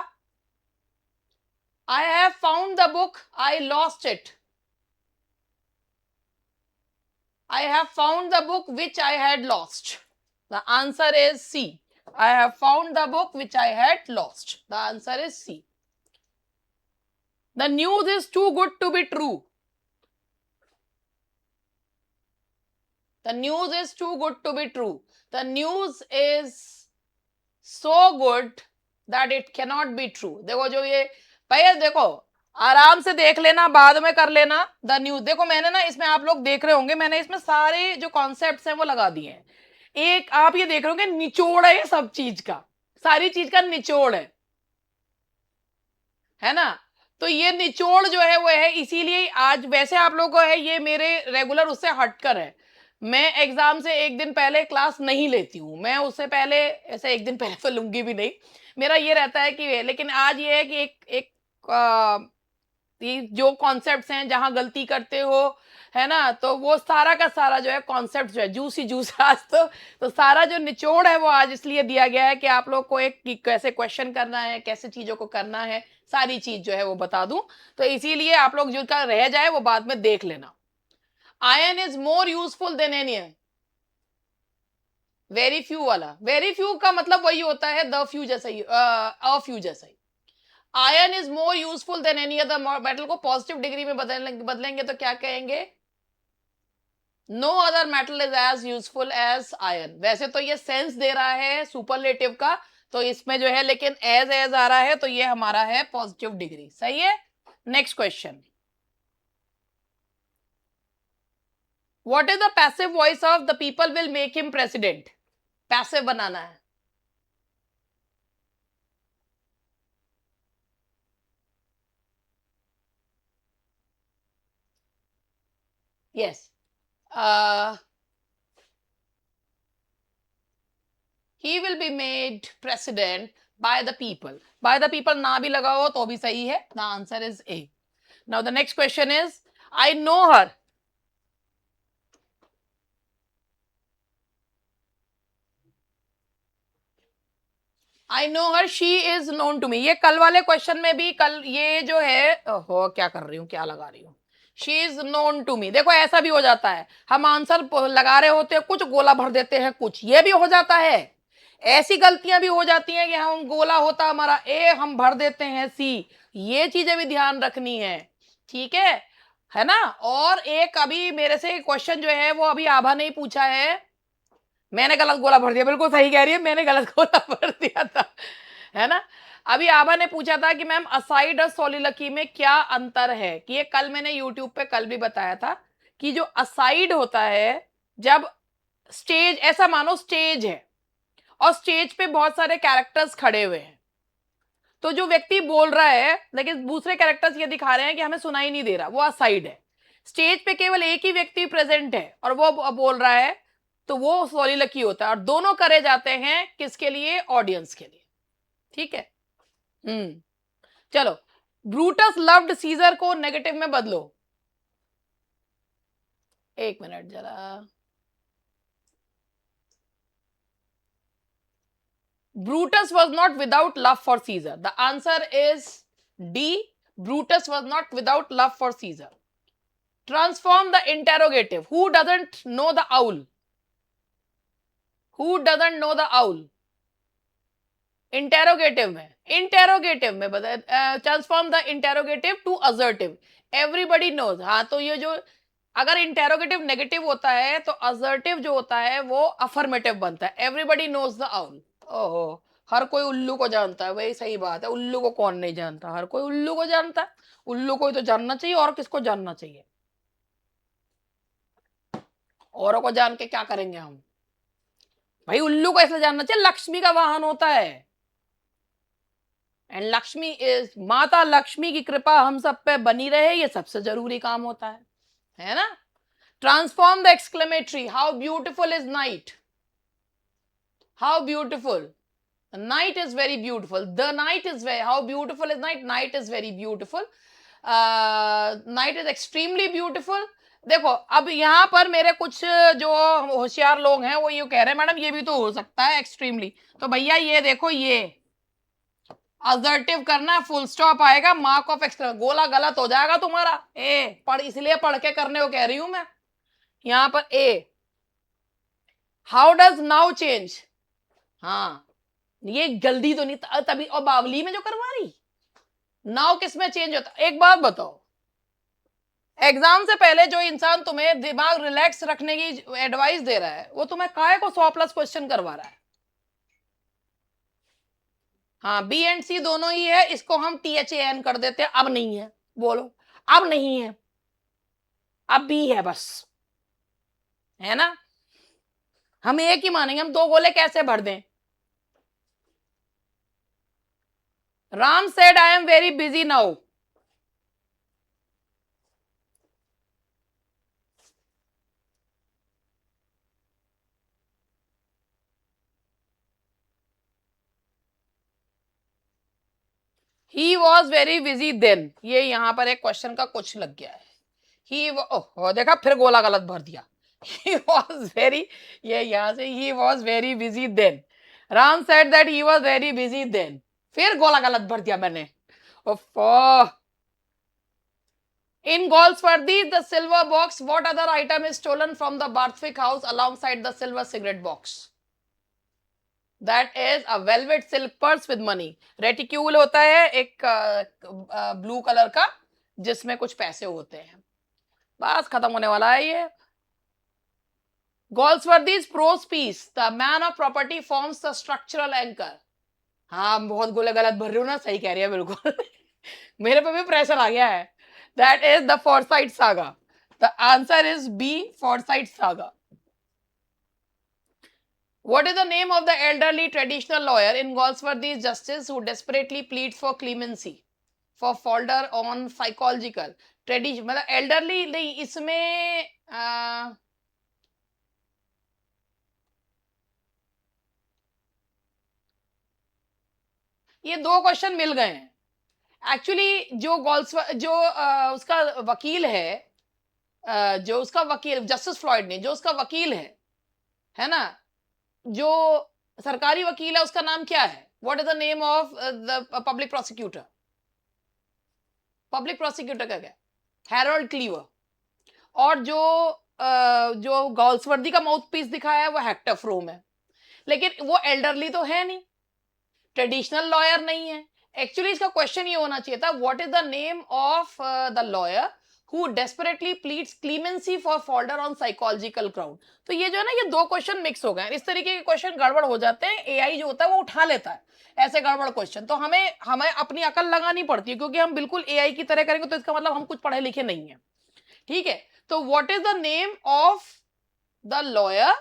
I have found the book, I lost it. I have found the book which I had lost. The answer is C. I have found the book which I had lost. The answer is C. The news is too good to be true. The news is too good to be true. The news is so good that it cannot be true. देखो जो ये भैया, देखो आराम से देख लेना, बाद में कर लेना। द न्यूज, देखो मैंने ना इसमें, आप लोग देख रहे होंगे, मैंने इसमें सारे जो कॉन्सेप्ट्स हैं वो लगा दिए हैं। एक आप ये देख रहे होंगे, निचोड़ है ये सब चीज का, सारी चीज का निचोड़ है ना। तो ये निचोड़ जो है वो है, इसीलिए आज वैसे आप लोगों को है, ये मेरे रेगुलर उससे हटकर है। मैं एग्जाम से एक दिन पहले क्लास नहीं लेती हूँ, मैं उससे पहले ऐसे एक दिन पहले तो लूंगी भी नहीं, मेरा ये रहता है कि, लेकिन आज ये है कि एक ये जो कॉन्सेप्ट्स हैं जहां गलती करते हो, है ना, तो वो सारा का सारा जो है कॉन्सेप्ट जो है जूस ही जूस आज तो सारा जो निचोड़ है वो आज इसलिए दिया गया है कि आप लोग को एक कैसे क्वेश्चन करना है, कैसे चीजों को करना है, सारी चीज जो है वो बता दूं। तो इसीलिए आप लोग जो का रह जाए वो बाद में देख लेना। Iron is more useful than any. Very few वाला, वेरी फ्यू का मतलब वही होता है द फ्यू जैसा ही, अ फ्यू जैसा ही। Iron is more useful than any other metal को पॉजिटिव डिग्री में बदलेंगे तो क्या कहेंगे? No other metal is as useful as iron. वैसे तो ये सेंस दे रहा है सुपरलेटिव का, तो इसमें जो है लेकिन एज एज आ रहा है, तो ये हमारा है पॉजिटिव डिग्री, सही है। Next question, what is the passive voice of the people will make him president? Passive बनाना है। Yes, he will be made president by the people. By the people ना भी लगा हो तो भी सही है। The answer is A. Now the next question is, I know her. I know her, she is known to me. ये कल वाले क्वेश्चन में भी, कल ये जो है, ओहो क्या कर रही हूँ, क्या लगा रही हूँ, she is known to me. देखो ऐसा भी हो जाता है, हम आंसर लगा रहे होते हैं कुछ, गोला भर देते हैं कुछ, ये भी हो जाता है। ऐसी गलतियां भी हो जाती हैं कि हम गोला होता हमारा ए, हम भर देते हैं सी। ये चीजें भी ध्यान रखनी है, ठीक है ना। और एक अभी मेरे से क्वेश्चन जो है वो अभी आभा ने ही पूछा है, मैंने गलत गोला भर दिया, बिल्कुल सही कह रही है, मैंने गलत गोला भर दिया था, है ना। अभी आभा ने पूछा था कि मैम असाइड और सोलिलकी में क्या अंतर है, कि ये कल मैंने यूट्यूब पे कल भी बताया था कि जो असाइड होता है, जब स्टेज, ऐसा मानो स्टेज है और स्टेज पे बहुत सारे कैरेक्टर्स खड़े हुए हैं, तो जो व्यक्ति बोल रहा है लेकिन दूसरे कैरेक्टर्स ये दिखा रहे हैं कि हमें सुनाई नहीं दे रहा, वो असाइड है। स्टेज पे केवल एक ही व्यक्ति प्रेजेंट है और वो बोल रहा है, तो वो सोलिलकी होता है, और दोनों करे जाते हैं किसके लिए? ऑडियंस के लिए, ठीक है। चलो, ब्रूटस लव्ड सीजर को नेगेटिव में बदलो। एक मिनट जरा, Brutus was not without love for Caesar. The answer is D. Brutus was not without love for Caesar. Transform the interrogative. Who doesn't know the owl? Who doesn't know the owl? Interrogative में बता, transform the interrogative to assertive. Everybody knows. हाँ, तो ये जो अगर interrogative negative होता है तो असर्टिव जो होता है वो अफर्मेटिव बनता है। Everybody knows the owl. ओहो, हर कोई उल्लू को जानता है, वही सही बात है, उल्लू को कौन नहीं जानता, हर कोई उल्लू को जानता है। उल्लू को ही तो जानना चाहिए, और किसको जानना चाहिए? औरों को जान के क्या करेंगे हम भाई? उल्लू को ऐसे जानना चाहिए, लक्ष्मी का वाहन होता है। एंड लक्ष्मी इज, माता लक्ष्मी की कृपा हम सब पे बनी रहे, ये सबसे जरूरी काम होता है ना। Transform the exclamatory. How beautiful is night. How beautiful night is very beautiful. The night is very, how beautiful is night, night is very beautiful, night is extremely beautiful. देखो अब यहाँ पर मेरे कुछ जो होशियार लोग हैं वो ये कह रहे हैं मैडम ये भी तो हो सकता है एक्सट्रीमली, तो भैया ये देखो, ये असर्टिव करना है, फुल स्टॉप आएगा, मार्क ऑफ एक्सक्लेमेशन, गोला गलत हो जाएगा तुम्हारा। ए पढ़, इसलिए पढ़ के करने को कह रही हूं मैं। यहां पर ए, हाउ डज नाउ चेंज। हाँ, ये जल्दी तो नहीं, तभी और बावली में जो करवा रही, नाउ किस में चेंज होता? एक बात बताओ, एग्जाम से पहले जो इंसान तुम्हें दिमाग रिलैक्स रखने की एडवाइस दे रहा है, वो तुम्हें काहे को 100+ क्वेश्चन करवा रहा है? हाँ, बी एंड सी दोनों ही है, इसको हम THAN कर देते हैं। अब नहीं है, बोलो, अब नहीं है, अब बी है बस, है ना। हम एक ही मानेंगे, हम दो गोले कैसे भर दें? Ram said I am very busy now. He was very busy then, ये यहां पर एक क्वेश्चन का कुछ लग गया है। ही, ओह देखा, फिर गोला गलत भर दिया। ही वॉज वेरी, ये यहां से he was very busy then, Ram said that he was very busy then, फिर गोला गलत भर दिया मैंने। In Goldsworthy, the silver box, what other item is stolen from the Barthwick house alongside the silver cigarette box? That is a velvet silk purse with money. Reticule होता है एक blue colour का, जिसमें कुछ पैसे होते हैं। बस खत्म होने वाला है ये। Goldsworthy's prose piece, the man of property forms the structural anchor. हाँ, बहुत गोले गलत भर रही हूँ ना, सही कह रही है बिल्कुल। मेरे पे भी प्रेशर आ गया है। That is the Forsyte Saga. The answer is B, Forsyte Saga. What is the name of the elderly traditional lawyer in Goldsworthy's Justice who desperately pleads for clemency for folder on psychological tradition? मतलब elderly नहीं, इसमें ये दो question मिल गए हैं actually. जो जो उसका वकील है, जो उसका वकील जस्टिस फ्लॉयड ने, जो उसका वकील है ना, जो सरकारी वकील है, उसका नाम क्या है? What is the name of the public prosecutor? Public prosecutor का क्या? Harold Cleaver. और जो गॉल्सवर्दी का माउथ पीस दिखाया है वो हेक्टर फ्रोम है, लेकिन वो एल्डरली तो है नहीं, ट्रेडिशनल लॉयर नहीं है। एक्चुअली इसका क्वेश्चन ये होना चाहिए था, what is the name of the lawyer who desperately pleads clemency for Falder on psychological ground. तो ये जो है ना, ये दो क्वेश्चन मिक्स हो गए। इस तरीके के क्वेश्चन गड़बड़ हो जाते हैं, एआई जो होता है वो उठा लेता है ऐसे गड़बड़ क्वेश्चन। तो हमें हमें अपनी अकल लगानी पड़ती है, क्योंकि हम बिल्कुल एआई की तरह करेंगे तो इसका मतलब हम कुछ पढ़े लिखे नहीं है। ठीक है, तो what is the name of the lawyer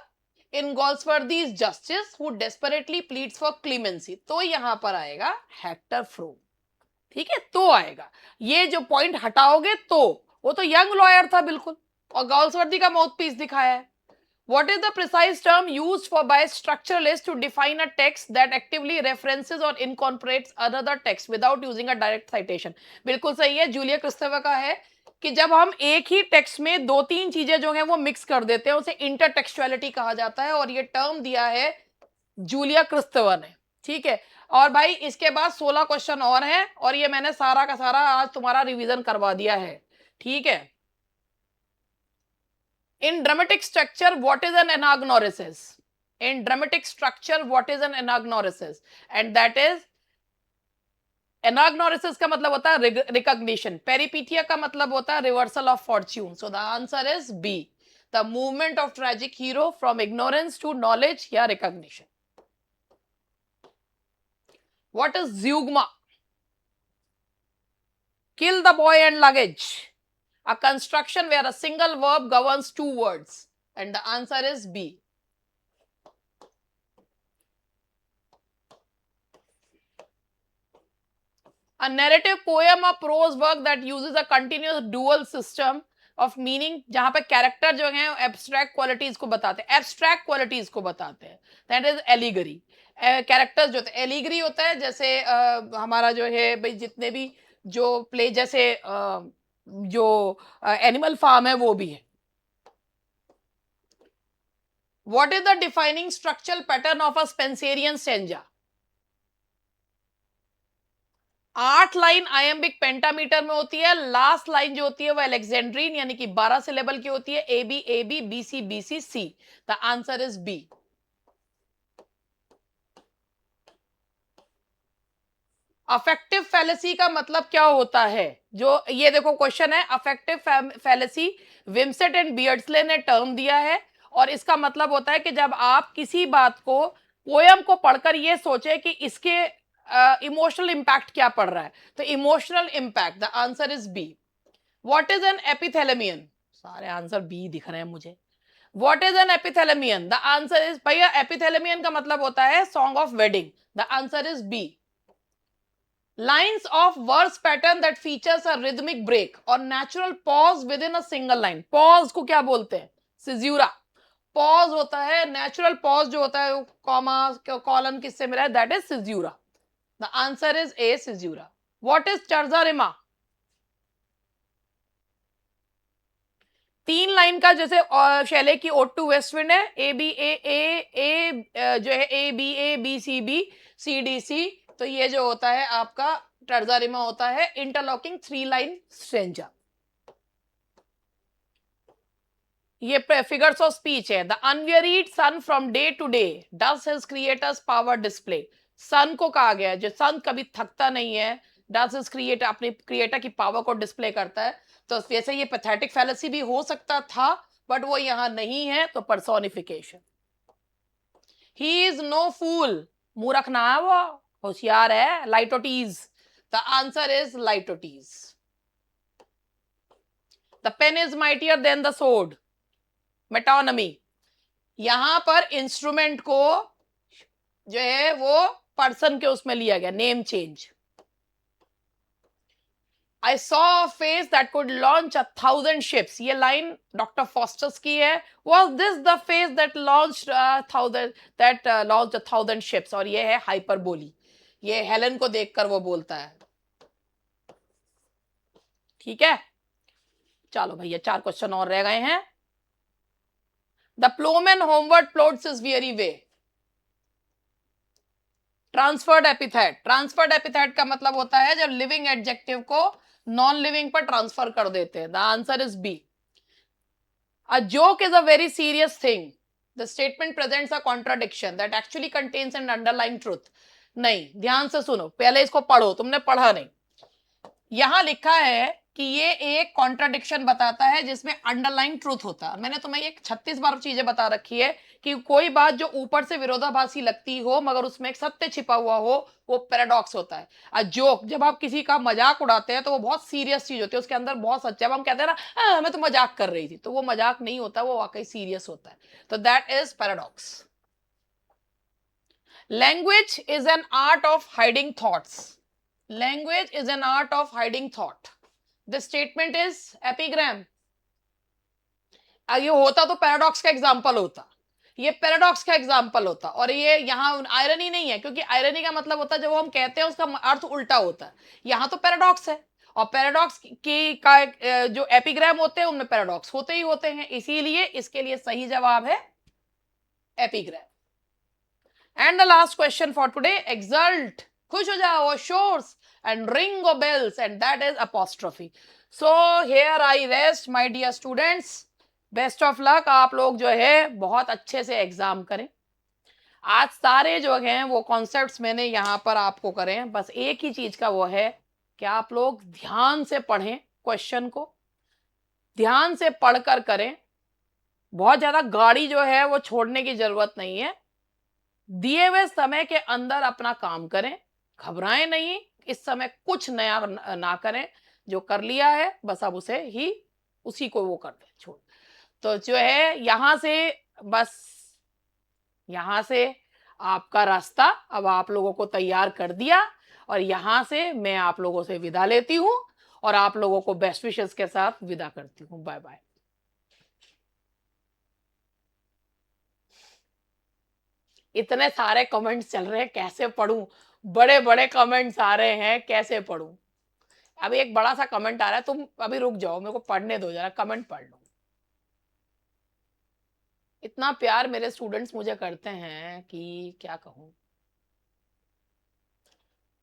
in Galsworthy's Justice who desperately pleads for clemency? तो यहां पर आएगा हेक्टर फ्रोम। ठीक है, तो आएगा। ये जो पॉइंट हटाओगे तो वो तो यंग लॉयर था बिल्कुल, और गॉल्सवर्दी का माउथ पीस दिखाया है। What is the precise term used for by structuralists to define a text that actively references or incorporates another text without using a direct citation? बिल्कुल सही है, जूलिया क्रिस्टोफर का है कि जब हम एक ही टेक्स्ट में दो तीन चीजें जो हैं वो मिक्स कर देते हैं, उसे इंटरटेक्सुअलिटी कहा जाता है, और ये टर्म दिया है जूलिया क्रिस्टोफर ने। ठीक है, और भाई इसके बाद 16 क्वेश्चन और हैं, और ये मैंने सारा का सारा आज तुम्हारा रिवीजन करवा दिया है। ठीक है, in dramatic structure what is an anagnorisis? In dramatic structure what is an anagnorisis? And that is, anagnorisis का मतलब होता है recognition, peripetia का मतलब होता है reversal of fortune. So the answer is B, the movement of tragic hero from ignorance to knowledge या recognition. What is zeugma? Kill the boy and luggage, a construction where a single verb governs two words, and the answer is B. A narrative poem or prose work that uses a continuous dual system of meaning, जहां पे character जो है abstract qualities को बताते हैं, abstract qualities को बताते हैं, दैट इज एलिगरी। कैरेक्टर्स जो होते हैं, एलिगरी होता है जैसे हमारा जो है भाई, जितने भी जो प्ले, जैसे जो एनिमल फार्म है वो भी है। What is the defining structural pattern of a Spencerian stanza? 8 line iambic pentameter में होती है, लास्ट लाइन जो होती है वो अलेक्जेंड्रीन यानी कि 12 सिलेबल की होती है, A B B C C. The answer is B. Affective fallacy का मतलब क्या होता है? जो ये देखो क्वेश्चन है, अफेक्टिव फैलेसी विमसेट एंड बियर्डसले ने टर्म दिया है, और इसका मतलब होता है कि जब आप किसी बात को, पोयम को पढ़कर ये सोचे कि इसके इमोशनल इंपैक्ट क्या पड़ रहा है, तो emotional impact. The answer is B. What is an epithalamion? सारे आंसर बी दिख रहे हैं मुझे। What is an epithalamion? The answer is, भैया एपिथेलेमियन का मतलब होता है song of wedding. The answer is B. Lines of verse pattern that features a rhythmic break or natural pause within a single line. Pause को क्या बोलते हैं? Caesura. Pause होता है, natural pause जो होता है, कॉमा कॉलन किससे मिला है, that is caesura. The answer is A, caesura. What is terza rima? 3 line का जैसे शैले की ओड टू वेस्ट विंड है, ए बी ए जो है A B C D C. तो ये जो होता है आपका टर्जा रिमा होता है इंटरलॉकिंग 3 लाइन स्ट्रेंजा। ये फिगर्स ऑफ स्पीच है। The unwearied sun from day to day does his creator's power display. Sun को कहा गया है जो सन कभी थकता नहीं है, डस हिज क्रिएटर, अपने क्रिएटर की पावर को डिस्प्ले करता है। तो वैसे ये पैथेटिक फैलेसी भी हो सकता था, बट वो यहां नहीं है, तो personification. He is no fool, मूर्ख ना है वो, होशियार है, litotes. The answer is litotes. The pen is mightier than the sword, metonymy. यहां पर इंस्ट्रूमेंट को जो है वो पर्सन के उसमें लिया गया, name change. I saw a face that could launch 1,000 ships. ये लाइन डॉक्टर फॉस्टर्स की है। Was this the face that launched 1,000 ships? और ये है हाइपरबोली, ये हेलन को देखकर वो बोलता है। ठीक है, चलो भैया 4 क्वेश्चन और रह गए हैं। The ploughman homeward plods is very way. Transferred epithet. Transferred epithet का मतलब होता है जब लिविंग एडजेक्टिव को नॉन लिविंग पर ट्रांसफर कर देते हैं। The answer is B. A joke is a very serious thing. The statement presents a contradiction that actually contains an underlying truth. नहीं, ध्यान से सुनो, पहले इसको पढ़ो, तुमने पढ़ा नहीं। यहां लिखा है कि ये एक कॉन्ट्राडिक्शन बताता है जिसमें अंडरलाइन ट्रूथ होता है। मैंने तुम्हें एक 36 बार चीजें बता रखी है कि कोई बात जो ऊपर से विरोधाभासी लगती हो मगर उसमें एक सत्य छिपा हुआ हो, वो पैराडॉक्स होता है। अ जोक, जब आप किसी का मजाक उड़ाते हैं तो वो बहुत सीरियस चीज होती है, उसके अंदर बहुत सच्चा। हम कहते हैं ना, मैं तो मजाक कर रही थी, तो वो मजाक नहीं होता, वो वाकई सीरियस होता है। तो that is paradox. Language is an art of hiding thoughts. Language is an art of hiding thought. This statement is epigram. ये होता तो पैराडॉक्स का एग्जाम्पल होता, ये पैराडॉक्स का एग्जाम्पल होता, और ये यहाँ आयरनी नहीं है, क्योंकि आयरनी का मतलब होता है जब हम कहते हैं उसका अर्थ उल्टा होता है। यहाँ तो पैराडॉक्स है, और पैराडॉक्स की का जो एपिग्राम होते हैं उनमें पैराडॉक्स होते ही होते हैं, इसीलिए इसके लिए सही जवाब है epigram. And the last question for today, exalt, खुश हो जाओ, shores and ring of bells, and that is apostrophe. So here I rest my dear students. Best of luck. आप लोग जो है बहुत अच्छे से एग्जाम करें। आज सारे जो हैं वो कॉन्सेप्ट्स मैंने यहाँ पर आपको करें, बस एक ही चीज का वो है कि आप लोग ध्यान से पढ़ें, क्वेश्चन को ध्यान से पढ़कर करें। बहुत ज्यादा गाड़ी जो है वो छोड़ने की जरूरत नहीं है। दिए हुए समय के अंदर अपना काम करें, घबराएं नहीं, इस समय कुछ नया ना करें, जो कर लिया है बस अब उसी को वो कर दें, छोड़। तो जो है यहां से, बस यहां से आपका रास्ता अब आप लोगों को तैयार कर दिया, और यहां से मैं आप लोगों से विदा लेती हूं और आप लोगों को बेस्ट विशेस के साथ विदा करती हूं। Bye bye. इतने सारे कमेंट्स चल रहे हैं, कैसे पढ़ूं? बड़े बड़े कमेंट्स आ रहे हैं, कैसे पढ़ूं? अभी एक बड़ा सा कमेंट आ रहा है, तुम अभी रुक जाओ, मेरे को पढ़ने दो, जरा कमेंट पढ़ लो। इतना प्यार मेरे स्टूडेंट्स मुझे करते हैं कि क्या कहूं।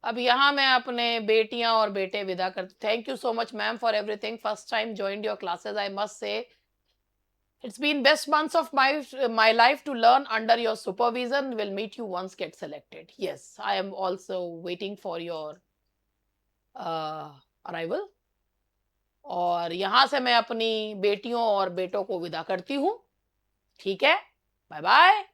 अब यहाँ मैं अपने बेटियां और बेटे विदा करते। Thank you so much ma'am for everything. First time joined your classes, I must say it's been best months of my life to learn under your supervision. Will meet you once get selected. Yes, I am also waiting for your arrival. और यहां से मैं अपनी बेटियों और बेटों को विदा करती हूं। ठीक है, बाय बाय।